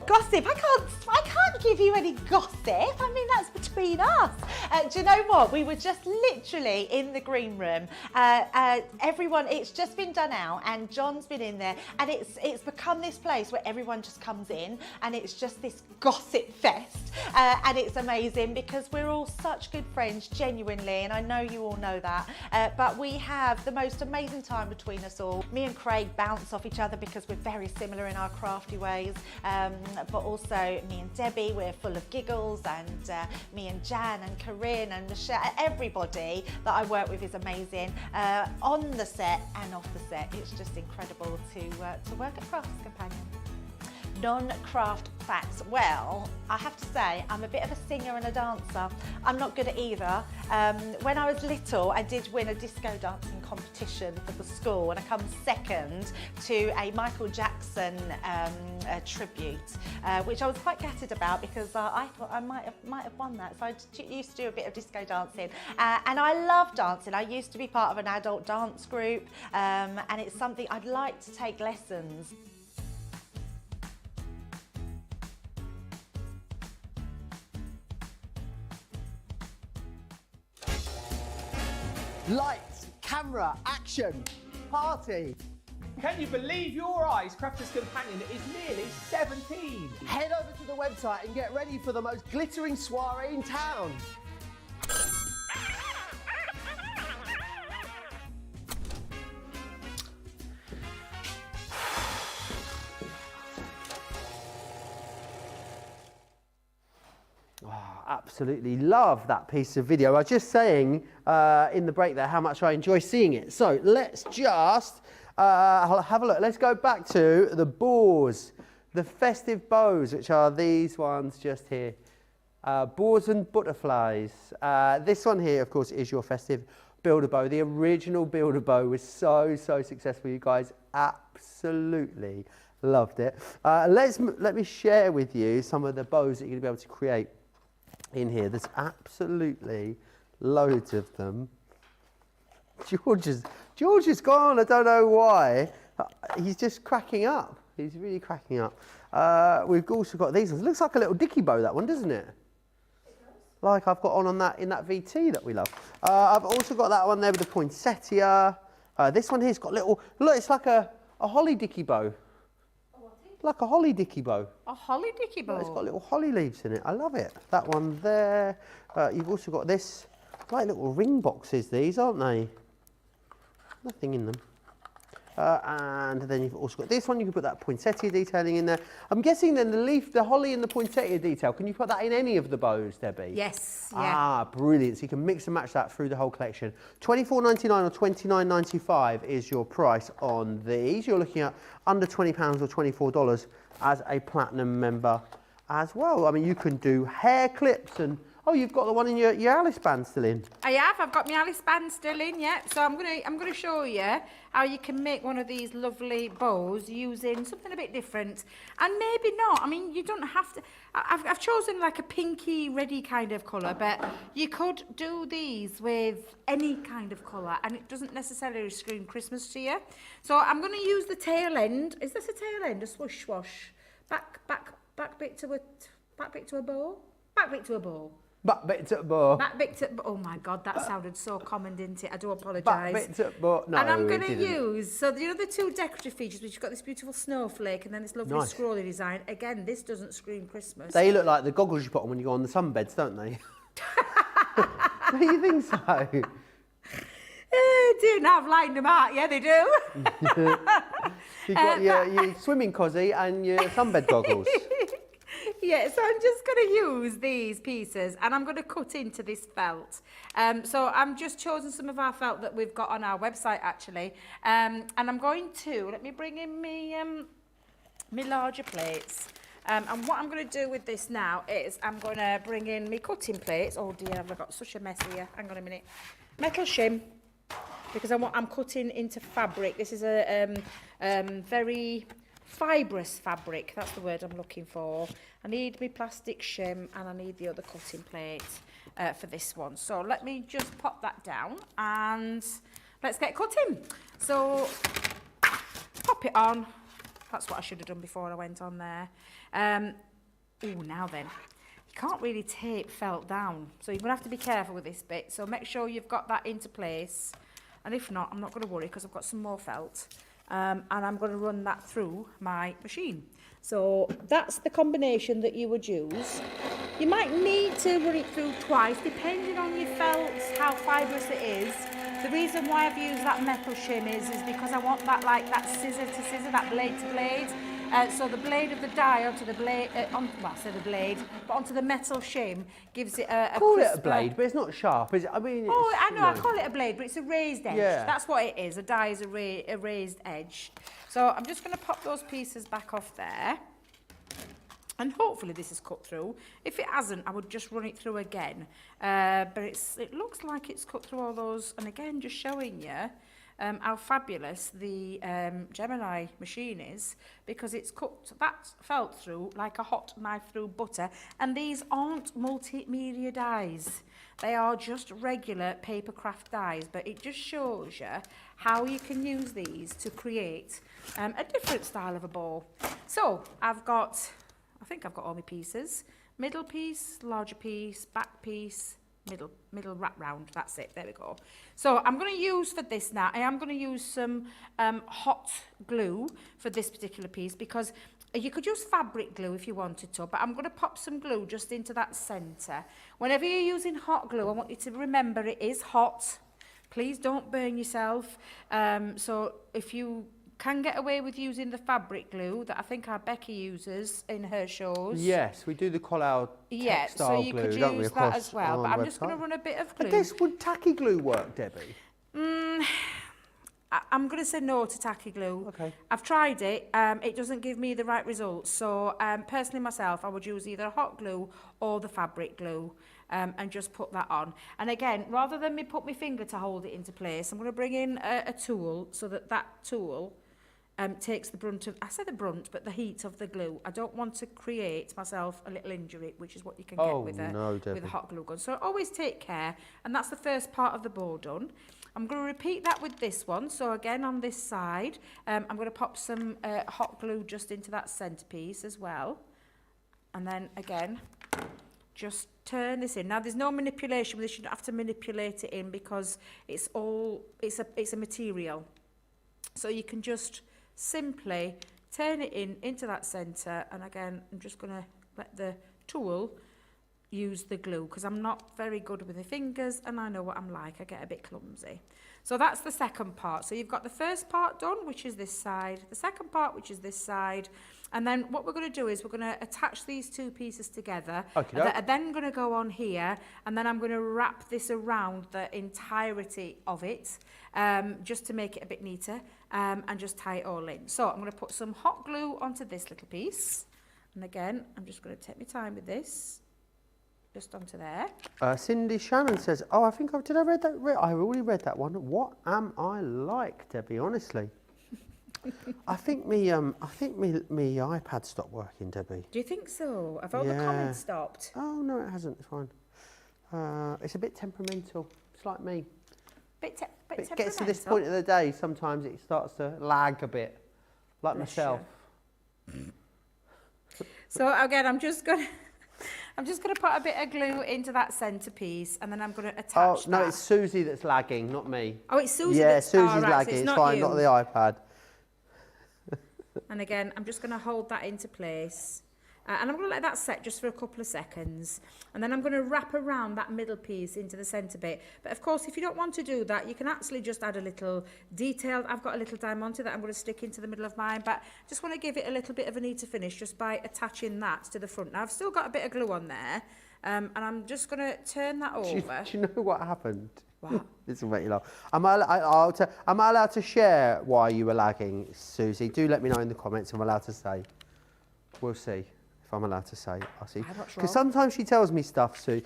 Gossip, I can't give you any gossip. I mean, that's between us. Do you know what? We were just literally in the green room. Everyone, it's just been done out, and John's been in there, and it's become this place where everyone just comes in, and it's just this gossip fest, and it's amazing because we're all such good friends, genuinely, and I know you all know that. But we have the most amazing time between us all. Me and Craig bounce off each other because we're very similar in our crafty ways. But also me and Debbie, we're full of giggles, and me and Jan and Corinne and Michelle, everybody that I work with is amazing. On the set and off the set, it's just incredible to work at Crafters Companion. Non-craft facts. Well, I have to say, I'm a bit of a singer and a dancer. I'm not good at either. When I was little, I did win a disco dancing competition for the school, and I come second to a Michael Jackson tribute, which I was quite gutted about because I thought I might have won that. So I used to do a bit of disco dancing, and I love dancing. I used to be part of an adult dance group, and it's something I'd like to take lessons. Lights, camera, action, party. Can you believe your eyes? Crafters Companion is nearly 17. Head over to the website and get ready for the most glittering soiree in town. absolutely love that piece of video. I was just saying in the break there how much I enjoy seeing it. So let's just have a look. Let's go back to the bows, the festive bows, which are these ones just here. Boars and butterflies. This one here, of course, is your festive builder bow. The original builder bow was so successful. You guys absolutely loved it. Let me share with you some of the bows that you're going to be able to create in here. There's absolutely loads of them. George is gone. I don't know why. He's just cracking up. He's really cracking up. We've also got these ones. It looks like a little dicky bow, that one, doesn't it? Like I've got on that in that VT that we love. I've also got that one there with the poinsettia. This one here's got little, look, it's like a holly dicky bow. Like a holly dicky bow. A holly dicky bow? It's got little holly leaves in it. I love it. That one there. You've also got this, like little ring boxes, these, aren't they? Nothing in them. And then you've also got this one. You can put that poinsettia detailing in there. I'm guessing then the holly and the poinsettia detail, can you put that in any of the bows, Debbie? Yes, yeah. Ah, brilliant. So you can mix and match that through the whole collection. $24.99 or $29.95 is your price on these. You're looking at under £20 or $24 as a platinum member as well. I mean, you can do hair clips and... Oh, you've got the one in your Alice band still in. I have. I've got my Alice band still in, yeah. So I'm gonna show you how you can make one of these lovely bows using something a bit different, and maybe not. I mean, you don't have to. I've chosen like a pinky reddy kind of colour, but you could do these with any kind of colour, and it doesn't necessarily scream Christmas to you. So I'm going to use the tail end. Is this a tail end? A swoosh swash. Back bit to a bow. Back bit to a bow. Back bit to a bow. Back bit to, oh my God, that sounded so common, didn't it? I do apologise. Back bit to a bow. No, and I'm going to it didn't. use, so you know the two decorative features, which you've got this beautiful snowflake and then this lovely Nice. scrolly design. Again, this doesn't scream Christmas. They look like the goggles you put on when you go on the sunbeds, don't they? Do you think so? Do now I've lined them out. Yeah, they do. You've got your swimming cosy and your sunbed goggles. Yeah, so I'm just going to use these pieces and I'm going to cut into this felt. So I'm just chosen some of our felt that we've got on our website actually. And I'm going to, let me bring in my larger plates. And what I'm going to do with this now is I'm going to bring in my cutting plates. Oh dear, I've got such a mess here. Hang on a minute. Metal shim, because I'm cutting into fabric. This is a very fibrous fabric, that's the word I'm looking for. I need my plastic shim and I need the other cutting plate for this one. So let me just pop that down and let's get cutting. So pop it on. That's what I should have done before I went on there. Oh, now then. You can't really tape felt down, so you're going to have to be careful with this bit. So make sure you've got that into place. And if not, I'm not going to worry because I've got some more felt. And I'm going to run that through my machine. So that's the combination that you would use. You might need to run it through twice, depending on your felt, how fibrous it is. The reason why I've used that metal shim is because I want that like that scissor to scissor, that blade to blade. So the blade of the die onto the blade, onto the metal shim gives it a Call it a crisper- blade, but it's not sharp, is it? I mean, Oh, it's, I know, I call it a blade, but it's a raised edge. Yeah. That's what it is. A die is a raised edge. So I'm just going to pop those pieces back off there. And hopefully this is cut through. If it hasn't, I would just run it through again. But it looks like it's cut through all those. And again, just showing you how fabulous the Gemini machine is, because it's cut that felt through like a hot knife through butter. And these aren't multimedia dies. They are just regular paper craft dies, but it just shows you how you can use these to create a different style of a bow. So I think I've got all my pieces. Middle piece, larger piece, back piece, middle wrap round. That's it. There we go. So I'm going to use for this now, I am going to use some hot glue for this particular piece, because you could use fabric glue if you wanted to, but I'm going to pop some glue just into that centre. Whenever you're using hot glue, I want you to remember it is hot. Please don't burn yourself. So if you can get away with using the fabric glue that I think our Becky uses in her shows. Yes, we do the Collard textile so you glue, could don't we, use of that course, as well. on But the I'm just going to website. run a bit of I glue. guess, would tacky glue work, Debbie? I'm going to say no to tacky glue. Okay. I've tried it. It doesn't give me the right results. So personally myself, I would use either hot glue or the fabric glue and just put that on. And again, rather than me put my finger to hold it into place, I'm going to bring in a tool so that that tool takes the brunt of, I say the brunt, but the heat of the glue. I don't want to create myself a little injury, which is what you can get with a hot glue gun. So always take care. And that's the first part of the bow done. I'm going to repeat that with this one. So again, on this side, I'm going to pop some hot glue just into that centerpiece as well. And then again, just turn this in. Now there's no manipulation. You shouldn't have to manipulate it in because it's a material. So you can just simply turn it into that center. And again, I'm just going to let the tool use the glue because I'm not very good with the fingers and I know what I'm like. I get a bit clumsy. So that's the second part. So you've got the first part done, which is this side, the second part, which is this side. And then what we're going to do is we're going to attach these two pieces together. Okay, That are then going to go on here, and then I'm going to wrap this around the entirety of it, just to make it a bit neater, and just tie it all in. So I'm going to put some hot glue onto this little piece. And again, I'm just going to take my time with this. Just onto there. Cindy Shannon says, "Oh, I think did I read that? I already read that one. What am I like, Debbie? Honestly, I think me iPad stopped working, Debbie. Do you think so? Have all the comments stopped? Oh no, it hasn't. It's fine. It's a bit temperamental. It's like me. Bit It gets to this point of the day. Sometimes it starts to lag a bit, like myself. So again, I'm just going to put a bit of glue into that centerpiece and then I'm going to attach Oh, no, that. it's Susie that's lagging, not me. Oh, it's Susie Yeah, that's Susie's right, lagging. so it's It's not fine, you. not the iPad. And again, I'm just going to hold that into place. And I'm going to let that set just for a couple of seconds. And then I'm going to wrap around that middle piece into the centre bit. But of course, if you don't want to do that, you can actually just add a little detail. I've got a little diamond that I'm going to stick into the middle of mine. But just want to give it a little bit of a neater finish just by attaching that to the front. Now, I've still got a bit of glue on there. And I'm just going to turn that over. Do you know what happened? What? This will make you laugh. Am I allowed to share why you were lagging, Susie? Do let me know in the comments. I'm allowed to say. We'll see. I'm allowed to say, I'll see. Because sometimes she tells me stuff, Susie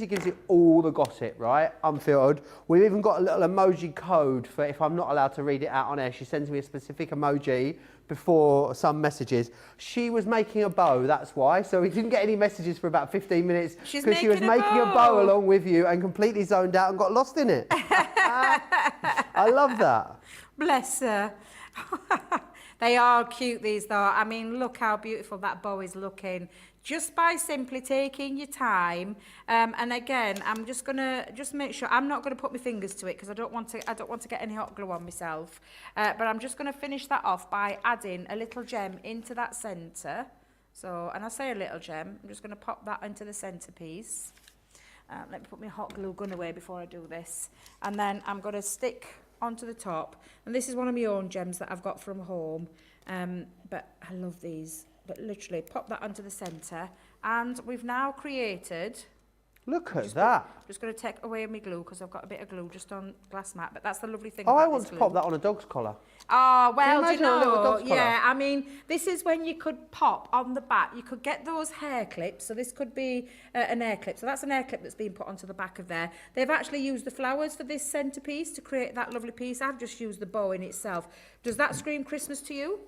gives you all the gossip, right? Unfiltered. We've even got a little emoji code for if I'm not allowed to read it out on air. She sends me a specific emoji before some messages. She was making a bow, that's why. So we didn't get any messages for about 15 minutes because she was making a bow along with you and completely zoned out and got lost in it. I love that. Bless her. They are cute, these though. I mean, look how beautiful that bow is looking. Just by simply taking your time. And again, I'm just gonna make sure I'm not gonna put my fingers to it because I don't want to get any hot glue on myself. But I'm just gonna finish that off by adding a little gem into that centre. So, and I say a little gem. I'm just gonna pop that into the centerpiece. Let me put my hot glue gun away before I do this. And then I'm gonna stick onto the top, and this is one of my own gems that I've got from home, but I love these. But literally pop that onto the centre, and we've now created, look at that. Just going to take away my glue because I've got a bit of glue just on glass mat, but that's the lovely thing Oh, about I want this to glue. pop that on a dog's collar. Oh, well, do you imagine a little know, dog's collar? yeah, I mean, this is when you could pop on the back, you could get those hair clips, so this could be an hair clip, so that's an hair clip that's been put onto the back of there. They've actually used the flowers for this centrepiece to create that lovely piece. I've just used the bow in itself. Does that scream Christmas to you?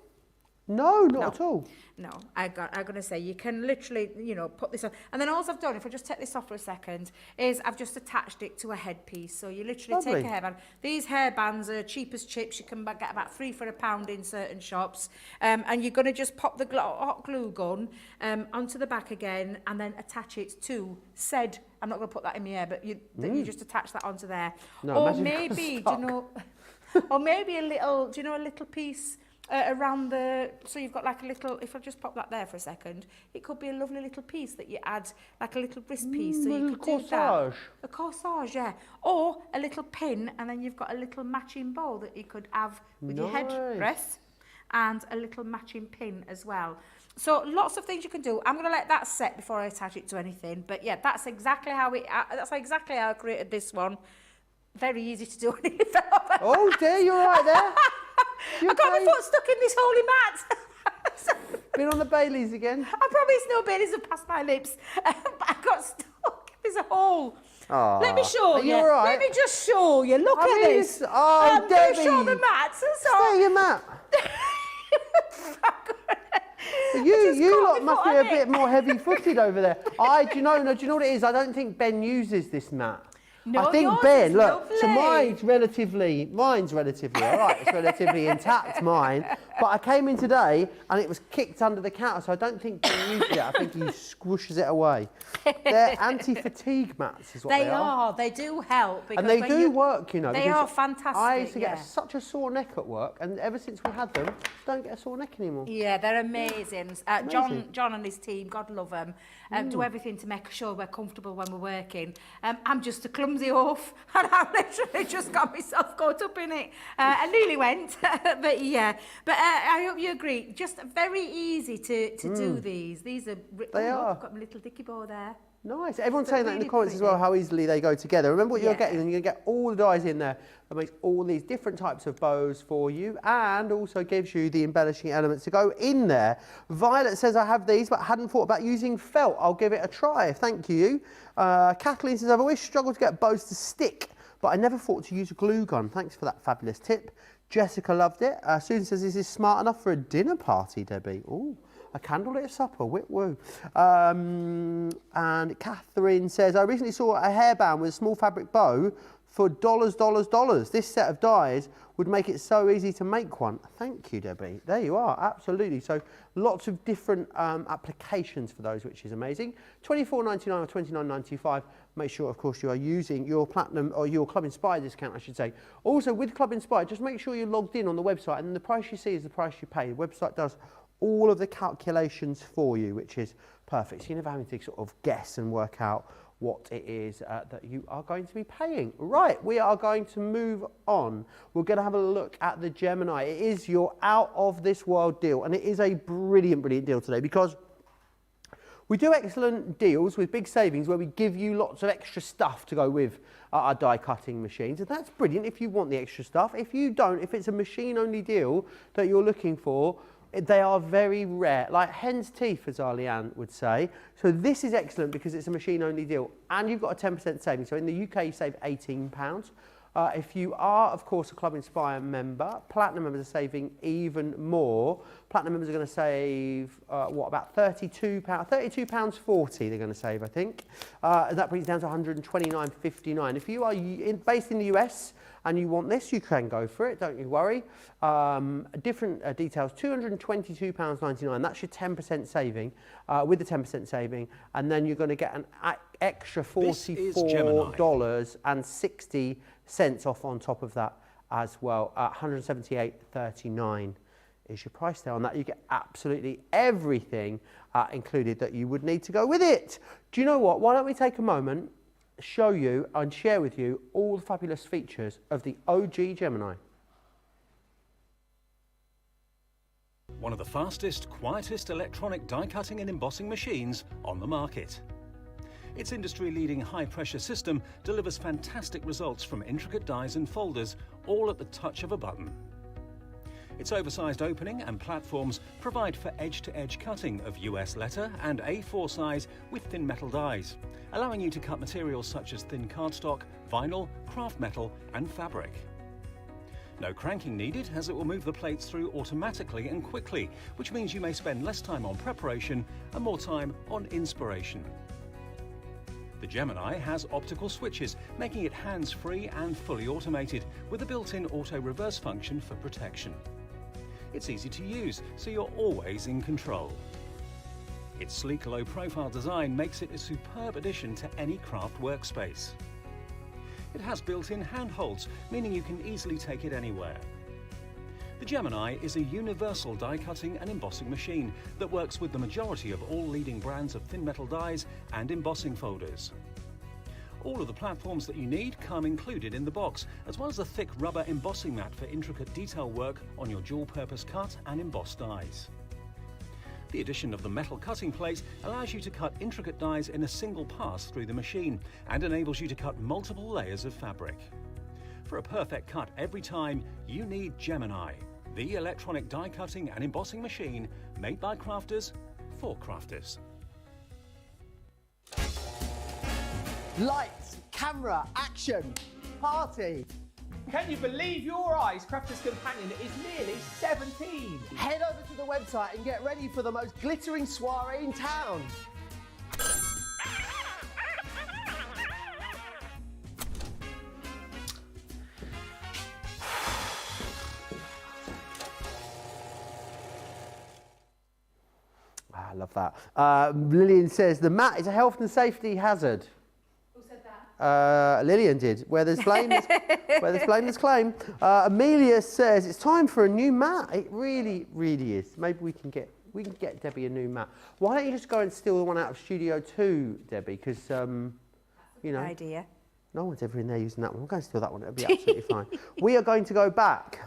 No, not at all. No, I'm going to say you can literally, put this on. And then all I've done, if I just take this off for a second, is I've just attached it to a headpiece. So you literally take a hairband. These hairbands are cheap as chips. You can get about £3 for £1 in certain shops. And you're going to just pop the hot glue gun onto the back again and then attach it to said, I'm not going to put that in my hair, but you just attach that onto there. No, or maybe, or maybe a little, a little piece around the, so you've got like a little, if I just pop that there for a second, it could be a lovely little piece that you add, like a little wrist piece. So you could do that. A corsage, yeah. Or a little pin, and then you've got a little matching bow that you could have with your headdress, and a little matching pin as well. So lots of things you can do. I'm going to let that set before I attach it to anything. But yeah, that's exactly how I created this one. Very easy to do. Oh dear, you're right there. I got my foot stuck in this holy mat. Been on the Baileys again? I promise no Baileys have passed my lips. But I got stuck. There's a hole. Aww. Let me show you. All right? Let me just show you. Look at this. Oh, I'm Debbie. going to show the mats. Stay your mat. You lot must be a bit more heavy-footed over there. Do you know what it is? I don't think Ben uses this mat. No, I think yours Ben, is look, lovely. so mine's relatively, all right, it's relatively intact, mine. But I came in today and it was kicked under the counter, so I don't think Ben uses it. I think he squishes it away. They're anti-fatigue mats, is what they are. They do help. And they do work, you know. They are fantastic. I used to get such a sore neck at work, and ever since we had them, don't get a sore neck anymore. Yeah, they're amazing. John and his team, God love them, do everything to make sure we're comfortable when we're working. I'm just a clumsy oaf, and I literally just got myself caught up in it. I nearly went, but yeah. But I hope you agree. Just very easy to do these. These are. They are. I've got my little dicky bow there. Nice. Everyone's saying that in the comments as well, how easily they go together. Remember what you're getting, and you're going to get all the dies in there that makes all these different types of bows for you, and also gives you the embellishing elements to go in there. Violet says, I have these, but hadn't thought about using felt. I'll give it a try. Thank you. Kathleen says, I've always struggled to get bows to stick, but I never thought to use a glue gun. Thanks for that fabulous tip. Jessica loved it. Susan says, is this smart enough for a dinner party, Debbie? Ooh. A candlelit supper, whit woo. And Catherine says, I recently saw a hairband with a small fabric bow for $. This set of dies would make it so easy to make one. Thank you, Debbie. There you are, absolutely. So lots of different applications for those, which is amazing. $24.99 or $29.95. Make sure, of course, you are using your Platinum or your Club Inspired discount, I should say. Also, with Club Inspired, just make sure you're logged in on the website, and the price you see is the price you pay. The website does all of the calculations for you, which is perfect. So you're never having to sort of guess and work out what it is that you are going to be paying. Right, we are going to move on. We're going to have a look at the Gemini. It is your out of this world deal, and it is a brilliant, brilliant deal today, because we do excellent deals with big savings where we give you lots of extra stuff to go with our die cutting machines, and that's brilliant if you want the extra stuff. If you don't, if it's a machine only deal that you're looking for, they are very rare, like hen's teeth, as Arleanne would say. So this is excellent because it's a machine-only deal, and you've got a 10% saving. So in the UK, you save £18. If you are, of course, a Club Inspire member, Platinum members are saving even more. Platinum members are going to save, about £32? £32.40 they're going to save, I think. And that brings it down to £129.59. If you are based in the US and you want this, you can go for it, don't you worry. Different details, £222.99. That's your 10% saving, with the 10% saving. And then you're going to get an extra $44.60 off on top of that as well. $178.39 is your price there on that. You get absolutely everything included that you would need to go with it. Do you know what? Why don't we take a moment, show you and share with you all the fabulous features of the OG Gemini. One of the fastest, quietest electronic die cutting and embossing machines on the market. Its industry-leading high-pressure system delivers fantastic results from intricate dies and folders, all at the touch of a button. Its oversized opening and platforms provide for edge-to-edge cutting of US letter and A4 size with thin metal dies, allowing you to cut materials such as thin cardstock, vinyl, craft metal and fabric. No cranking needed, as it will move the plates through automatically and quickly, which means you may spend less time on preparation and more time on inspiration. The Gemini has optical switches, making it hands-free and fully automated, with a built-in auto-reverse function for protection. It's easy to use, so you're always in control. Its sleek, low-profile design makes it a superb addition to any craft workspace. It has built-in handholds, meaning you can easily take it anywhere. The Gemini is a universal die cutting and embossing machine that works with the majority of all leading brands of thin metal dies and embossing folders. All of the platforms that you need come included in the box, as well as a thick rubber embossing mat for intricate detail work on your dual-purpose cut and embossed dies. The addition of the metal cutting plate allows you to cut intricate dies in a single pass through the machine and enables you to cut multiple layers of fabric. For a perfect cut every time, you need Gemini, the electronic die cutting and embossing machine made by crafters for crafters. Lights, camera, action, party. Can you believe your eyes? Crafter's Companion is nearly 17. Head over to the website and get ready for the most glittering soiree in town. I love that. Lillian says the mat is a health and safety hazard. Who said that? Lillian did. Where there's flame, there's claim. Amelia says it's time for a new mat. It really, really is. Maybe we can get Debbie a new mat. Why don't you just go and steal the one out of Studio 2, Debbie? Because you know, idea. No one's ever in there using that one. We'll go and steal that one. It'll be absolutely fine. We are going to go back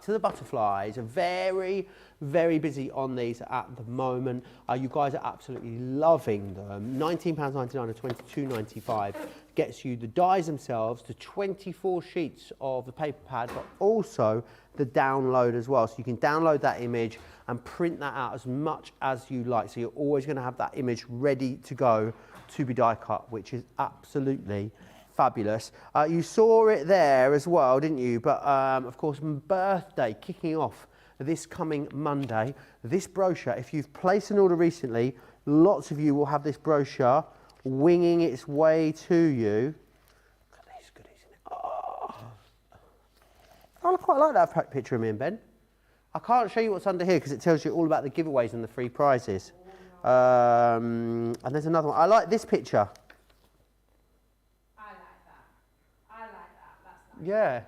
to the butterflies. Very, very busy on these at the moment. You guys are absolutely loving them. £19.99 and £22.95 gets you the dies themselves, the 24 sheets of the paper pad, but also the download as well. So you can download that image and print that out as much as you like. So you're always going to have that image ready to go to be die cut, which is absolutely fabulous. You saw it there as well, didn't you? But of course, birthday kicking off this coming Monday. This brochure, if you've placed an order recently, lots of you will have this brochure winging its way to you. Look at these goodies in it. Oh. I quite like that picture of me and Ben. I can't show you what's under here because it tells you all about the giveaways and the free prizes. And there's another one. I like this picture. Yeah.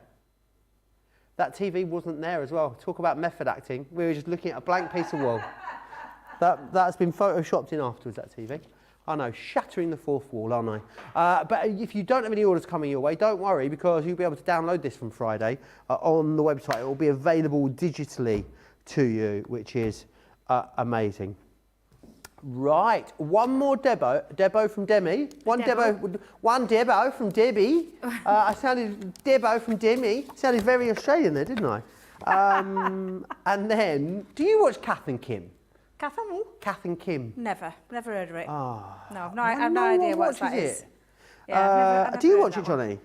That TV wasn't there as well. Talk about method acting. We were just looking at a blank piece of wall. That's been photoshopped in afterwards, that TV. I know, shattering the fourth wall, aren't I? But if you don't have any orders coming your way, don't worry, because you'll be able to download this from Friday on the website. It will be available digitally to you, which is amazing. Right, one more Debo from Demi. One Debo from Debbie. I sounded Debo from Demi. Sounded very Australian there, didn't I? And then, do you watch Kath and Kim? Kath and who? Kath and Kim. Never heard of it. Oh. No, I have no idea what that is. Yeah, do you watch it, Johnny?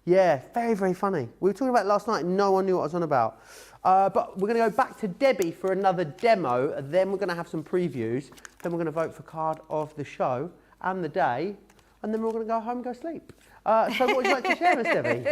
Yeah, very, very funny. We were talking about it last night. No one knew what I was on about. But we're going to go back to Debbie for another demo. Then we're going to have some previews. Then we're going to vote for card of the show and the day. And then we're going to go home and go sleep. So what would you like to share, Miss Debbie?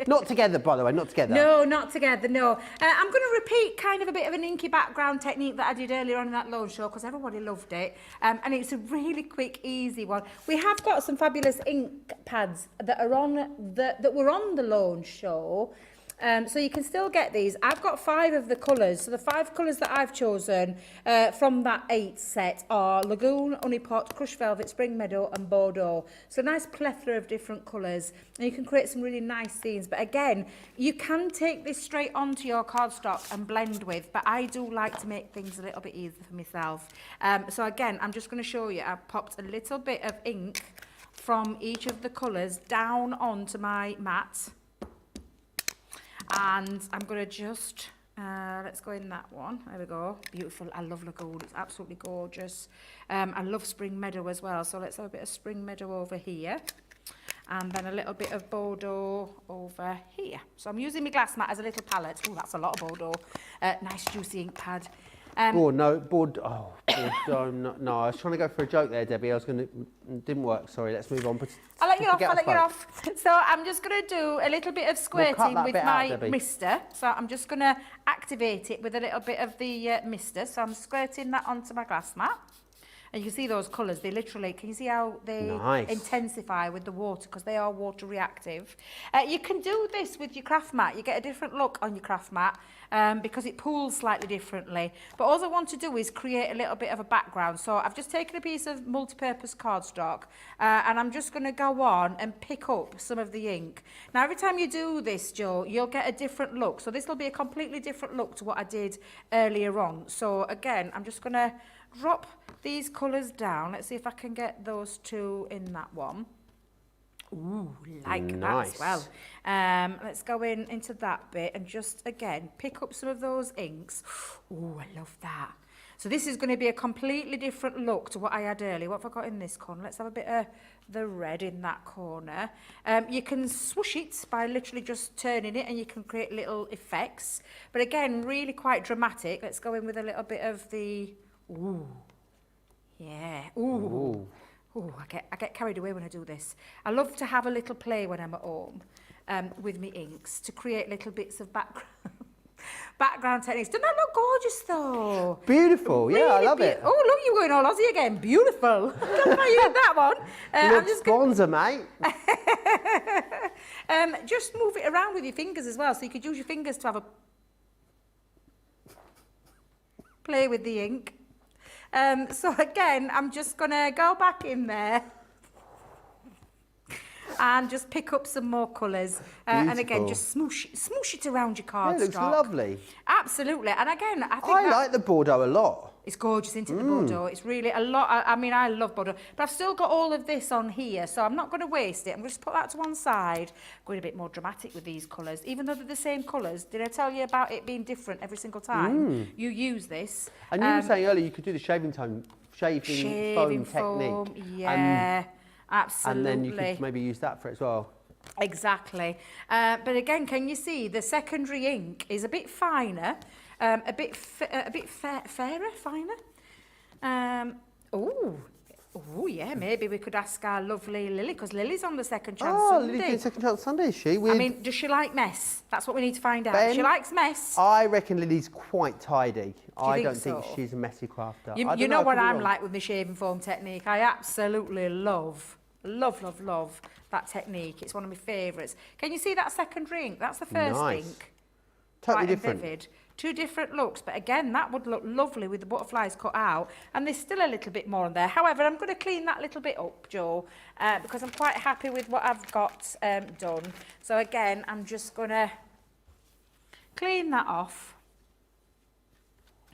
Not together, by the way, not together. No, not together, no. I'm going to repeat kind of a bit of an inky background technique that I did earlier on in that loan show because everybody loved it. And it's a really quick, easy one. We have got some fabulous ink pads that are on that were on the loan show. So you can still get these. I've got 5 of the colours. So the 5 colours that I've chosen from that 8 set are Lagoon, Honeypot, Crushed Velvet, Spring Meadow and Bordeaux. So a nice plethora of different colours. And you can create some really nice scenes. But again, you can take this straight onto your cardstock and blend with. But I do like to make things a little bit easier for myself. So again, I'm just going to show you. I've popped a little bit of ink from each of the colours down onto my mat. And I'm going to just, let's go in that one. There we go. Beautiful. I love Lagoon. It's absolutely gorgeous. I love Spring Meadow as well. So let's have a bit of Spring Meadow over here. And then a little bit of Bordeaux over here. So I'm using my glass mat as a little palette. Oh, that's a lot of Bordeaux. Nice juicy ink pad. No, I was trying to go for a joke there, Debbie. Didn't work, sorry, let's move on. I'll let you off. So I'm just going to do a little bit of squirting with my mister. So I'm just going to activate it with a little bit of the mister. So I'm squirting that onto my glass mat. And you can see those colours, they literally, can you see how they intensify with the water because they are water reactive. You can do this with your craft mat. You get a different look on your craft mat because it pools slightly differently. But all I want to do is create a little bit of a background. So I've just taken a piece of multi-purpose cardstock and I'm just going to go on and pick up some of the ink. Now, every time you do this, Joe, you'll get a different look. So this will be a completely different look to what I did earlier on. So again, I'm just going to drop these colours down. Let's see if I can get those two in that one. Ooh, like that as well. Let's go into that bit and just, again, pick up some of those inks. Ooh, I love that. So this is going to be a completely different look to what I had earlier. What have I got in this corner? Let's have a bit of the red in that corner. You can swoosh it by literally just turning it and you can create little effects. But again, really quite dramatic. Let's go in with a little bit of the... Ooh. Yeah. Ooh. Ooh, I get carried away when I do this. I love to have a little play when I'm at home with me inks to create little bits of background techniques. Doesn't that look gorgeous though? Beautiful, really, yeah, I love it. Oh, look, you're going all Aussie again. Beautiful. I don't know how you did that one. I'm just bronzer, mate. Just move it around with your fingers as well, so you could use your fingers to have a play with the ink. So again, I'm just going to go back in there and just pick up some more colours. And again, just smoosh it around your cardstock. Yeah, it looks lovely. Absolutely. And again, I think I like the Bordeaux a lot. It's gorgeous, isn't it, the Bordeaux? It's really a lot. I mean, I love Bordeaux. But I've still got all of this on here, so I'm not going to waste it. I'm going to just put that to one side. Going a bit more dramatic with these colours. Even though they're the same colours, did I tell you about it being different every single time you use this? And you were saying earlier you could do the shaving foam technique. Yeah, absolutely. And then you could maybe use that for it as well. Exactly. But again, can you see the secondary ink is a bit finer, a bit fairer, finer. Oh, yeah, maybe we could ask our lovely Lily, because Lily's on the Second Chance Sunday. Lily's doing Second Chance Sunday, is she? I mean, does she like mess? That's what we need to find out. If she likes mess. I reckon Lily's quite tidy. I don't think she's a messy crafter. You know what I'm like with my shaving foam technique. I absolutely love that technique. It's one of my favourites. Can you see that secondary ink? That's the first ink. Totally different. Vivid. Two different looks, but again, that would look lovely with the butterflies cut out, and there's still a little bit more on there. However, I'm going to clean that little bit up, Joe, because I'm quite happy with what I've got done. So again, I'm just going to clean that off.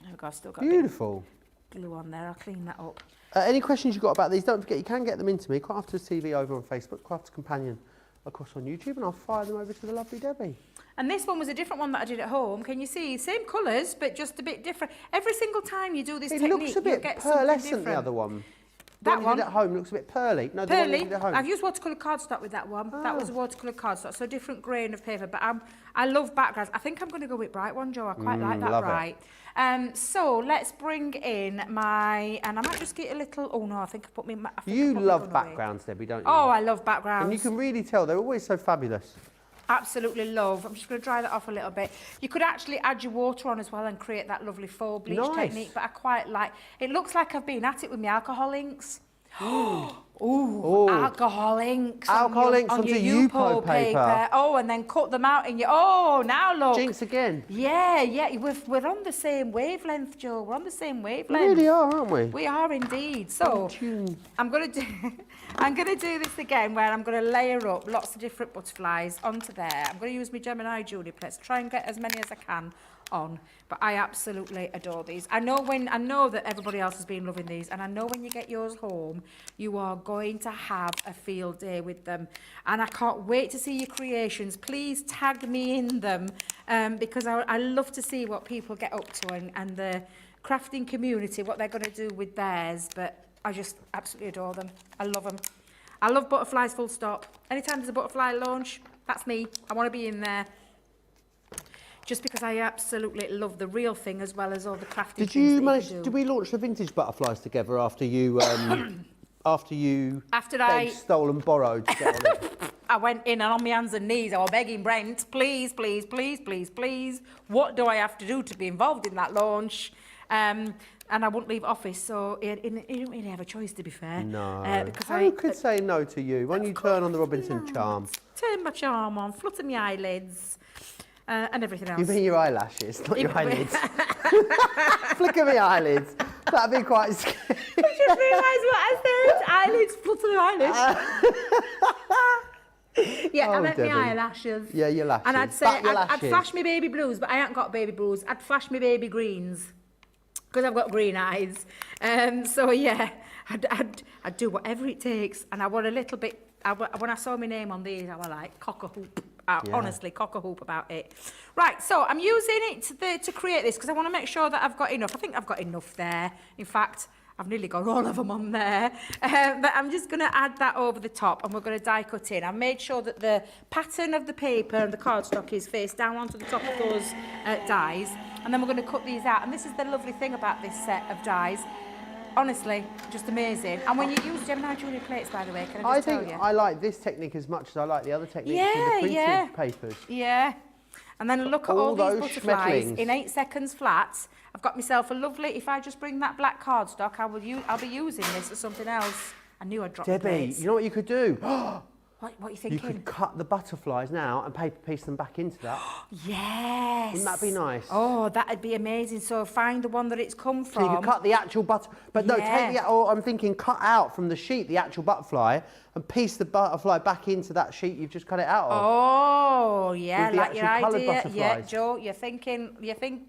There we go, I've still got beautiful glue on there. I'll clean that up. Any questions you've got about these, don't forget, you can get them into me, Crafters TV over on Facebook, Crafters Companion, of course, on YouTube, and I'll fire them over to the lovely Debbie. And this one was a different one that I did at home. Can you see? Same colours, but just a bit different. Every single time you do this technique, it looks a bit pearlescent, the other one. That one? You did at home looks a bit pearly. No, the one you did at home. I've used watercolour cardstock with that one. That was a watercolour cardstock, so a different grain of paper. But I love backgrounds. I think I'm going to go with bright one, Joe. I quite like that bright. So let's bring in my, and I might just get a little, oh no, I think I put me. You love backgrounds, Debbie, don't you? Oh, I love backgrounds. And you can really tell, they're always so fabulous. Absolutely love. I'm just going to dry that off a little bit. You could actually add your water on as well and create that lovely faux bleach technique, but I quite like, it looks like I've been at it with my alcohol inks. Alcohol inks. Alcohol inks onto Yupo paper. Oh, and then cut them out in your. Oh, now look. Jinx again. Yeah. We're on the same wavelength, Joe. We're on the same wavelength. We really are, aren't we? We are indeed. So I'm going to do this again, where I'm going to layer up lots of different butterflies onto there. I'm going to use my Gemini Junior plates, try and get as many as I can on, but I absolutely adore these. I know that everybody else has been loving these, and I know when you get yours home, you are going to have a field day with them, and I can't wait to see your creations. Please tag me in them, because I love to see what people get up to and the crafting community, what they're going to do with theirs, but I just absolutely adore them. I love them. I love butterflies, full stop. Anytime there's a butterfly launch, that's me. I want to be in there. Just because I absolutely love the real thing as well as all the crafting things Did we launch the vintage butterflies together after you stole and borrowed to get on it? I went in and on my hands and knees, I was begging Brent, please, please, please, please, please, what do I have to do to be involved in that launch? And I wouldn't leave office, so he didn't really have a choice, to be fair. No. Because Who could say no to you when you turn on the Robinson charm? Turn my charm on, flutter my eyelids, and everything else. You mean your eyelashes, not your eyelids. Flicker my eyelids. That'd be quite scary. I just realised what I said. Eyelids, flutter the eyelids. Yeah, I meant my eyelashes. Yeah, your lashes. And I'd say, I'd flash my baby blues, but I ain't got baby blues. I'd flash my baby greens, because I've got green eyes. So yeah, I'd do whatever it takes. And I want a little bit, when I saw my name on these, I was like, cock-a-hoop. Honestly, cock-a-hoop about it. Right, so I'm using it to create this, because I want to make sure that I've got enough. I think I've got enough there. In fact, I've nearly got all of them on there. But I'm just going to add that over the top, and we're going to die cut in. I've made sure that the pattern of the paper and the cardstock is face down onto the top of those dies. And then we're going to cut these out. And this is the lovely thing about this set of dies. Honestly, just amazing. And when you use Gemini jewellery plates, by the way, can I just tell you? I like this technique as much as I like the other techniques with the printed papers. Yeah. And then look at all these butterflies in 8 seconds flat. I've got myself a lovely, if I just bring that black cardstock, I'll be using this as something else. I knew I'd drop the Debbie, plates. you know what you could do? What are you thinking? You could cut the butterflies now and paper piece them back into that. Yes. Wouldn't that be nice? Oh, that'd be amazing. So find the one that it's come from. So you could cut the actual but no, take the, or I'm thinking cut out from the sheet the actual butterfly and piece the butterfly back into that sheet you've just cut it out of. Oh, yeah, like your idea. Yeah, butterflies. Joe, you think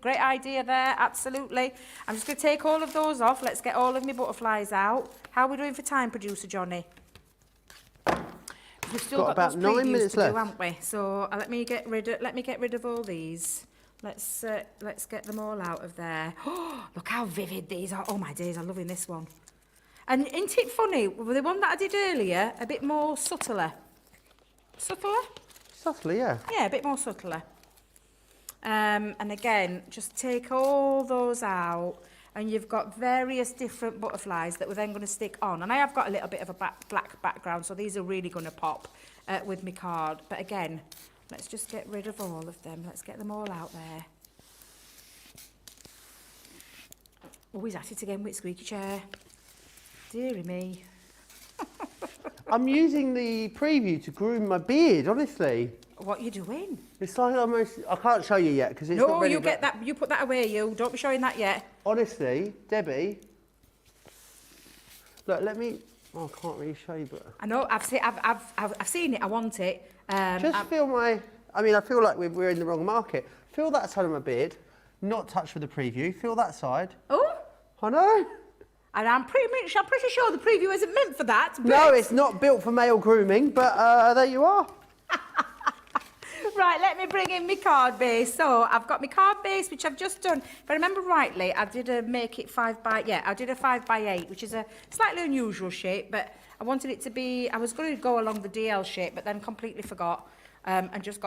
great idea there, absolutely. I'm just going to take all of those off. Let's get all of my butterflies out. How are we doing for time, producer Johnny? We've still got about those 9 minutes to left, do, haven't we? So let me get rid of all these. Let's get them all out of there. Oh, look how vivid these are. Oh my days, I'm loving this one. And isn't it funny? The one that I did earlier, a bit more subtler. Subtler? Subtler, yeah. Yeah, a bit more subtler. And again, just take all those out. And you've got various different butterflies that we're then going to stick on. And I have got a little bit of a black background, so these are really going to pop with my card. But again, let's just get rid of all of them. Let's get them all out there. Oh, he's at it again with squeaky chair. Dearie me. I'm using the preview to groom my beard, honestly. What are you doing? It's like almost, I can't show you yet because it's not ready. No, you put that away, you. Don't be showing that yet. Honestly, Debbie, look, let me, I can't really show you, but. I know, I've seen it, I want it. Feel my, I feel like we're in the wrong market. Feel that side of my beard, not touch with the preview, feel that side. Oh. I know. And I'm pretty sure the preview isn't meant for that. But... No, it's not built for male grooming, but there you are. Right, let me bring in my card base. So I've got my card base, which I've just done. If I remember rightly, I did a 5x8, which is a slightly unusual shape, but I wanted it to be, I was going to go along the DL shape, but then completely forgot. I just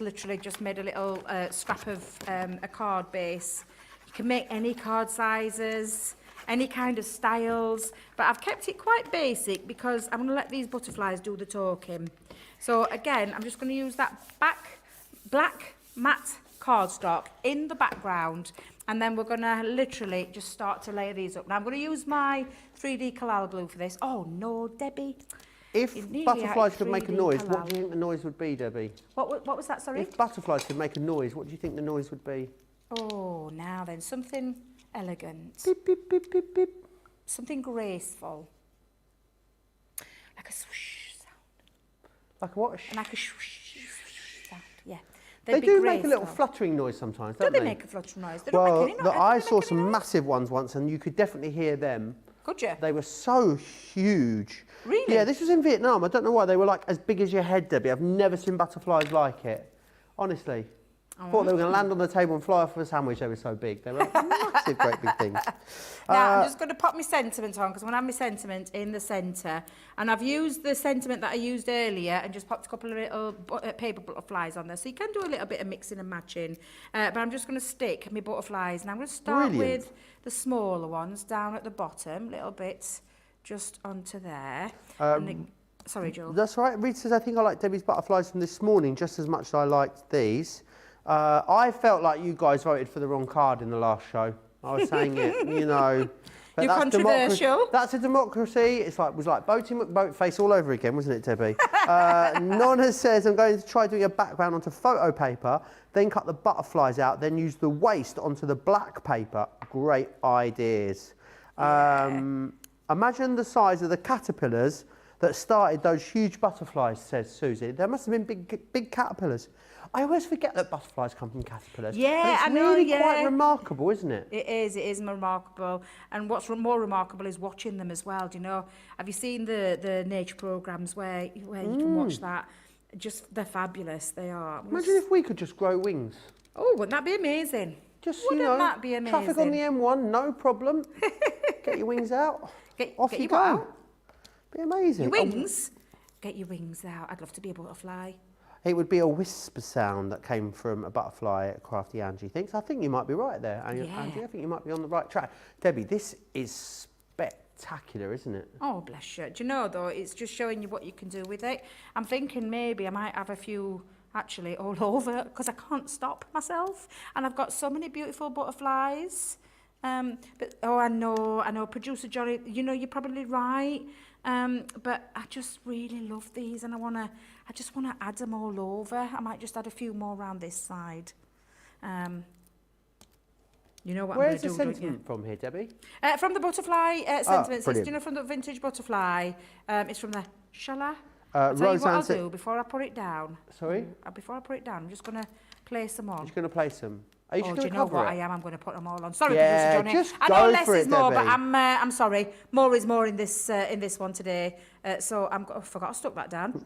literally made a little scrap of a card base. You can make any card sizes, any kind of styles, but I've kept it quite basic because I'm going to let these butterflies do the talking. So again, I'm just going to use that black matte cardstock in the background, and then we're going to literally just start to layer these up. Now I'm going to use my 3D Collal glue for this. Oh no, Debbie. If butterflies could make a noise, what do you think the noise would be, Debbie? What was that, sorry? If butterflies could make a noise, what do you think the noise would be? Oh, now then, something elegant. Beep, beep, beep, beep, beep. Something graceful. Like a swoosh sound. Like a what? Like a swoosh sound, yeah. They do make a little fluttering noise sometimes, don't they? Do they make a fluttering noise? They Well, don't make any noise. I saw some massive ones once and you could definitely hear them. Could you? They were so huge. Really? Yeah, this was in Vietnam. I don't know why. They were like as big as your head, Debbie. I've never seen butterflies like it. Honestly. I thought they were going to land on the table and fly off of a sandwich. They were so big. They were like massive, great big things. Now, I'm just going to pop my sentiment on because I'm going to have my sentiment in the centre. And I've used the sentiment that I used earlier and just popped a couple of little paper butterflies on there. So you can do a little bit of mixing and matching. But I'm just going to stick my butterflies. And I'm going to start with the smaller ones down at the bottom, little bits just onto there. Sorry, Joe. That's all right. Reed says, I think I like Debbie's butterflies from this morning just as much as I liked these. I felt like you guys voted for the wrong card in the last show. I was saying it, you know. But You're controversial. That's a democracy. It was like Boaty McBoatface all over again, wasn't it, Debbie? Nonna says, I'm going to try doing a background onto photo paper, then cut the butterflies out, then use the waste onto the black paper. Great ideas. Imagine the size of the caterpillars that started those huge butterflies, says Susie. There must have been big caterpillars. I always forget that butterflies come from caterpillars. Yeah, I know. It's really quite remarkable, isn't it? It is remarkable. And what's more remarkable is watching them as well. Do you know? Have you seen the nature programs where you can watch that? Just they're fabulous. They are. Imagine if we could just grow wings. Oh, wouldn't that be amazing? Just wouldn't that be amazing? Traffic on the M1, no problem. Get your wings out. Off you go. Be amazing. Your wings? Get your wings out. I'd love to be a butterfly. It would be a whisper sound that came from a butterfly at Crafty Angie thinks. I think you might be right there, Angie. I think you might be on the right track. Debbie, this is spectacular, isn't it? Oh, bless you. Do you know, though, it's just showing you what you can do with it. I'm thinking maybe I might have a few actually all over because I can't stop myself. And I've got so many beautiful butterflies. But I know, producer Johnny, you know, you're probably right. But I just really love these, and I just wanna add them all over. I might just add a few more around this side. You know what Where's I'm going to do, the sentiment from here, Debbie? From the butterfly sentiments. Brilliant. Do you know, from the vintage butterfly? It's from the. Shall I? Roseanne tell you what I'll said- do before I put it down. Sorry? Before I put it down, I'm just going to place them on. You're just going to place them. Are you just do going you to know cover what? it? I am. I'm going to put them all on. Sorry, Yeah, producer Johnny. just I know go less for is it, more, but Debbie. I'm sorry. More is more in this one today. So I forgot I stuck that down.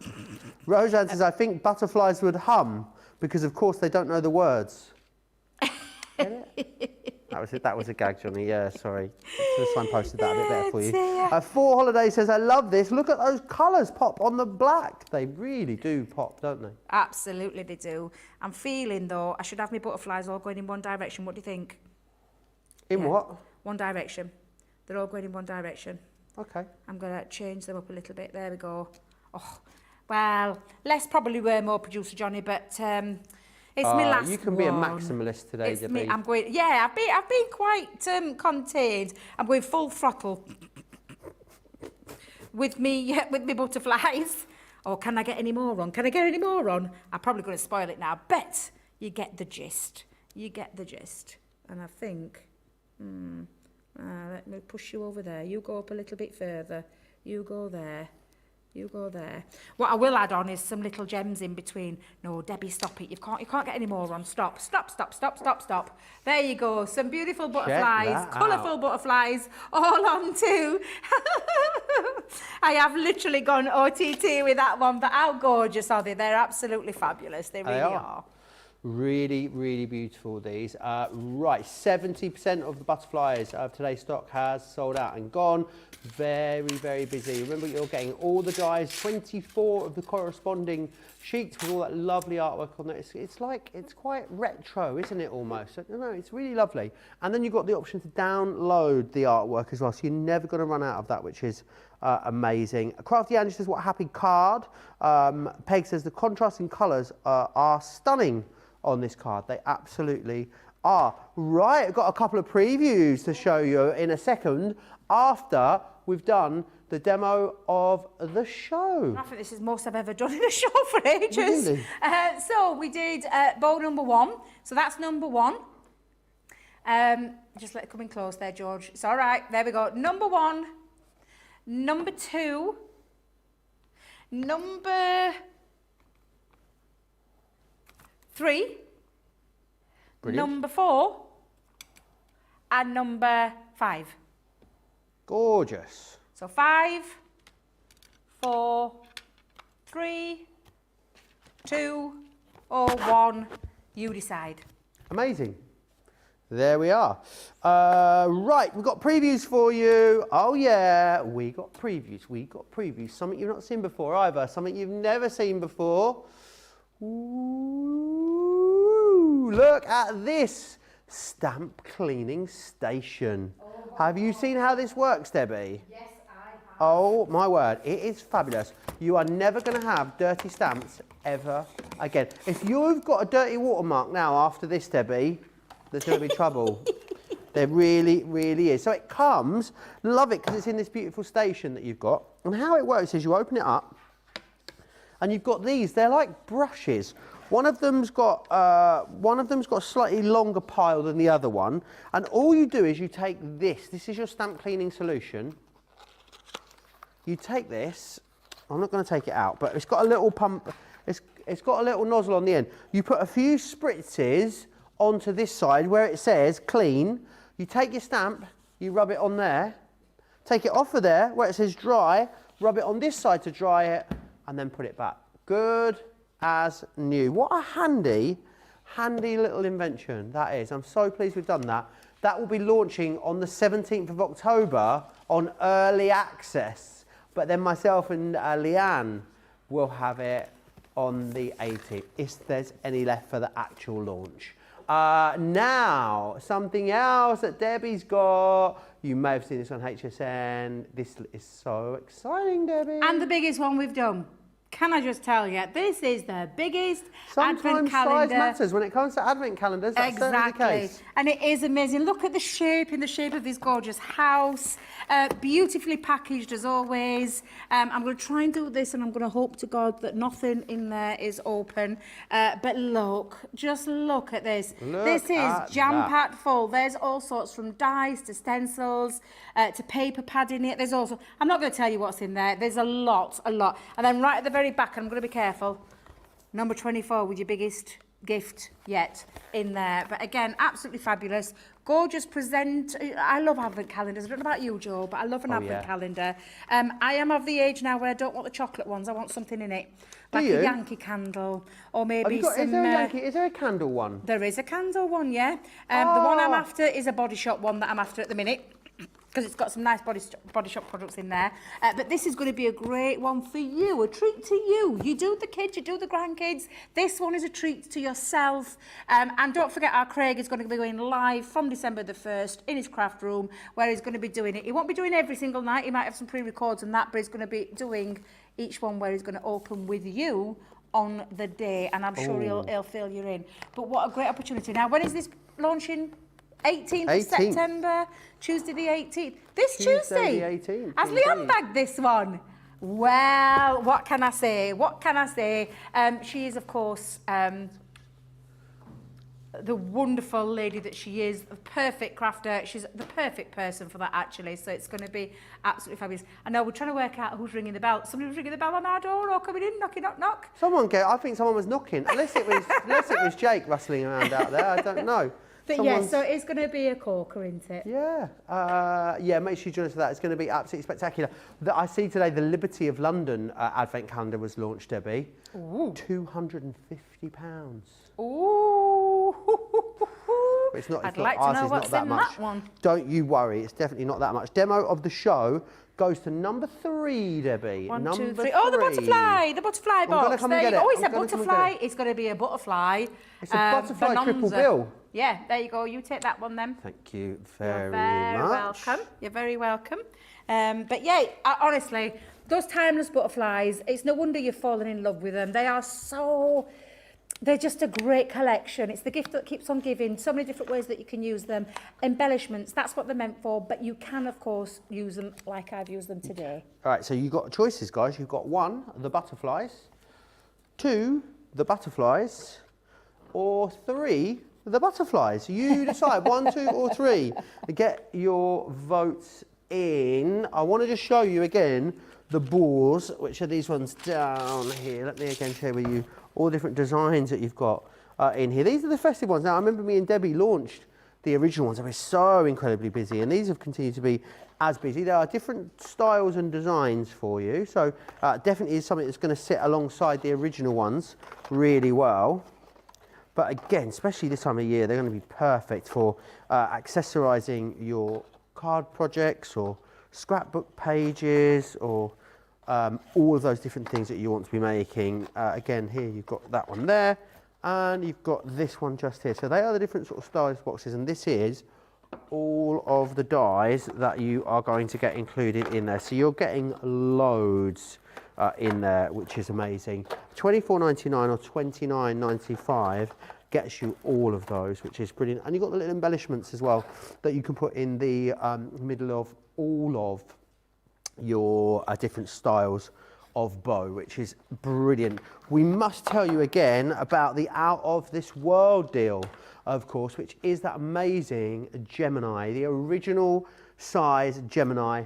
Roseanne says, I think butterflies would hum because, of course, they don't know the words. Get it? That was a gag, Johnny. Yeah, sorry. Should have signposted that a bit better for you. Four Holiday says, I love this. Look at those colours pop on the black. They really do pop, don't they? Absolutely, they do. I'm feeling, though, I should have my butterflies all going in one direction. What do you think? In what? One direction. They're all going in one direction. Okay. I'm going to change them up a little bit. There we go. Oh, well, less probably were more, producer Johnny, but it's my last one. You can be a maximalist today, It's Debbie. me. I'm going. Yeah, I've been quite contained. I'm going full throttle with me butterflies. Oh, can I get any more on? Can I get any more on? I'm probably going to spoil it now. Bet you get the gist. You get the gist. And I think, let me push you over there. You go up a little bit further. You go there. You go there. What I will add on is some little gems in between. No, Debbie, stop it. You can't get any more on. Stop. There you go. Some beautiful butterflies, colourful butterflies, all on too. I have literally gone OTT with that one, but how gorgeous are they? They're absolutely fabulous. They really are. Really, really beautiful, these. Right, 70% of the butterflies of today's stock has sold out and gone. Very, very busy. Remember, you're getting all the dies, 24 of the corresponding sheets with all that lovely artwork on it. It's quite retro, isn't it, almost? No, it's really lovely. And then you've got the option to download the artwork as well, so you're never going to run out of that, which is amazing. Crafty Angie says, what a happy card. Peg says, the contrasting colours are stunning on this card. They absolutely are. Right, I've got a couple of previews to show you in a second after we've done the demo of the show. I think this is the most I've ever done in a show for ages. Really? So we did bow number 1. So that's number 1. Just let it come in close there, George. It's all right. There we go. Number 1. Number 2. Number 3. Brilliant. Number 4. And number 5. Gorgeous. So 5, 4, 3, 2, or 1. You decide. Amazing. There we are. Right, we've got previews for you. Oh yeah, we got previews. Something you've not seen before either. Something you've never seen before. Ooh, look at this stamp cleaning station. Have you seen how this works, Debbie? Yes, I have. Oh my word, it is fabulous. You are never going to have dirty stamps ever again. If you've got a dirty watermark now after this, Debbie, there's going to be trouble. There really, really is. So it comes, love it, because it's in this beautiful station that you've got. And how it works is you open it up, and you've got these. They're like brushes. One of them's got a slightly longer pile than the other one. And all you do is you take this. This is your stamp cleaning solution. You take this. I'm not going to take it out, but it's got a little pump. It's got a little nozzle on the end. You put a few spritzes onto this side where it says clean. You take your stamp, you rub it on there. Take it off of there where it says dry, rub it on this side to dry it, and then put it back. Good as new. What a handy little invention that is. I'm so pleased we've done that. That will be launching on the 17th of October on early access. But then myself and Leanne will have it on the 18th, if there's any left for the actual launch. Now, something else that Debbie's got. You may have seen this on HSN. This is so exciting, Debbie. And the biggest one we've done. Can I just tell you, this is the biggest Sometimes advent calendar. size matters when it comes to advent calendars. That's certainly the case. And it is amazing. Look at the shape, in the shape of this gorgeous house. Beautifully packaged as always. I'm going to try and do this, and I'm going to hope to God that nothing in there is open. But look, just look at this. This is jam-packed full. There's all sorts, from dies to stencils to paper padding it. There's also, I'm not going to tell you what's in there. There's a lot. And then right at the very back, and I'm going to be careful, number 24 with your biggest gift yet in there. But again, absolutely fabulous. Gorgeous present. I love advent calendars. I don't know about you, Joe, but I love an advent calendar. I am of the age now where I don't want the chocolate ones. I want something in it. Like a Yankee candle, or maybe some... Is there a candle one? There is a candle one, yeah. The one I'm after is a Body Shop one that I'm after at the minute, because it's got some nice body shop products in there. But this is going to be a great one for you, a treat to you. You do the kids, you do the grandkids. This one is a treat to yourself. And don't forget, our Craig is going to be going live from December the 1st in his craft room, where he's going to be doing it. He won't be doing every single night. He might have some pre-records and that, but he's going to be doing each one where he's going to open with you on the day. And I'm sure he'll fill you in. But what a great opportunity. Now, when is this launching? 18th of September, Tuesday the 18th. This Tuesday. The 18th. Has Leanne bagged this one? Well, what can I say? She is, of course, the wonderful lady that she is, the perfect crafter. She's the perfect person for that, actually. So it's going to be absolutely fabulous. I know we're trying to work out who's ringing the bell. Somebody was ringing the bell on our door, or coming in, knocking, knock, knock. I think someone was knocking. Unless it was Jake rustling around out there. I don't know. But yeah, so it's going to be a corker, isn't it? Yeah. Yeah, make sure you join us for that. It's going to be absolutely spectacular. I see today the Liberty of London Advent Calendar was launched, Debbie. Ooh. £250. Ooh. It's not, I'd like to know what's in that one. Don't you worry, it's definitely not that much. Demo of the show goes to number 3, Debbie. One, two, three. Oh, the butterfly box. Oh, it's a butterfly. It's going to be a butterfly. It's a butterfly triple bill. Yeah, there you go. You take that one then. Thank you very much. You're very welcome. But yeah, honestly, those timeless butterflies, it's no wonder you've fallen in love with them. They're just a great collection. It's the gift that keeps on giving. So many different ways that you can use them. Embellishments, that's what they're meant for. But you can, of course, use them like I've used them today. All right, so you've got choices, guys. You've got 1, the butterflies, 2, the butterflies, or 3, the butterflies. You decide, 1, 2, or 3. Get your votes in. I want to just show you again the balls, which are these ones down here. Let me again share with you all the different designs that you've got in here. These are the festive ones. Now, I remember me and Debbie launched the original ones. They were so incredibly busy, and these have continued to be as busy. There are different styles and designs for you, so definitely is something that's going to sit alongside the original ones really well. But again, especially this time of year, they're going to be perfect for accessorising your card projects or scrapbook pages or all of those different things that you want to be making. Again, here you've got that one there, and you've got this one just here. So they are the different sort of stylus boxes, and this is all of the dies that you are going to get included in there. So you're getting loads in there, which is amazing. £24.99 or £29.95 gets you all of those, which is brilliant. And you've got the little embellishments as well that you can put in the middle of all of your different styles of bow, which is brilliant. We must tell you again about the Out of This World deal, of course, which is that amazing Gemini, the original size Gemini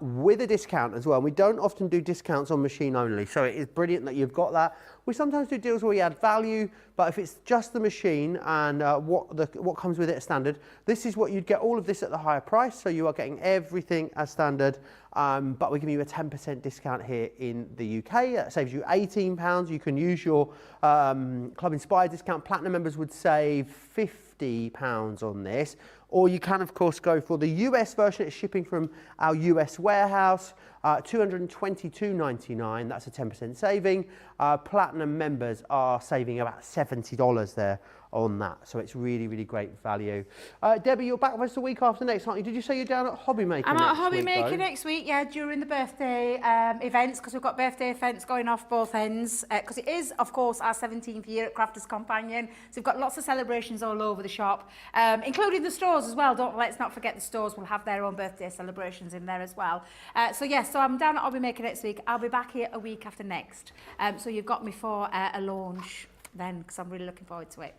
with a discount as well. We don't often do discounts on machine only, so it is brilliant that you've got that. We sometimes do deals where we add value, but if it's just the machine and what comes with it as standard, this is what you'd get, all of this at the higher price, so you are getting everything as standard, but we're giving you a 10% discount here in the UK. That saves you £18. You can use your Club Inspire discount. Platinum members would save £50 on this, or you can of course go for the US version. It's shipping from our US warehouse, $222.99. That's a 10% saving. Platinum members are saving about $70 there on that, so it's really, really great value. Debbie, you're back with us the week after next, aren't you? Did you say you're down at Hobby Maker I'm next at Hobby week, Maker though? next week, yeah, during the birthday events, because we've got birthday events going off both ends, because it is, of course, our 17th year at Crafters Companion, so we've got lots of celebrations all over the shop, including the stores as well. Let's not forget the stores will have their own birthday celebrations in there as well. So I'm down at Hobby Maker next week. I'll be back here a week after next. So you've got me for a launch then, because I'm really looking forward to it.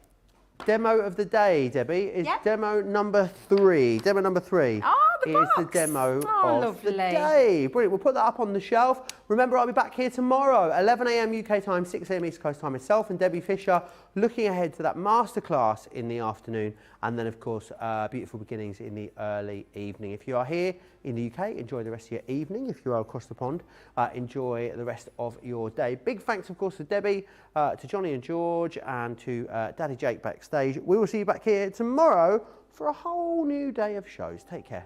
Demo of the day, Debbie, is demo number 3. Demo number 3 is the demo of the day. Brilliant. We'll put that up on the shelf. Remember, I'll be back here tomorrow, 11 a.m. UK time, 6 a.m. East Coast time. Myself and Debbie Fisher looking ahead to that masterclass in the afternoon, and then, of course, beautiful beginnings in the early evening. If you are here in the UK, enjoy the rest of your evening. If you are across the pond, enjoy the rest of your day. Big thanks, of course, to Debbie, to Johnny and George, and to Daddy Jake backstage. We will see you back here tomorrow for a whole new day of shows. Take care.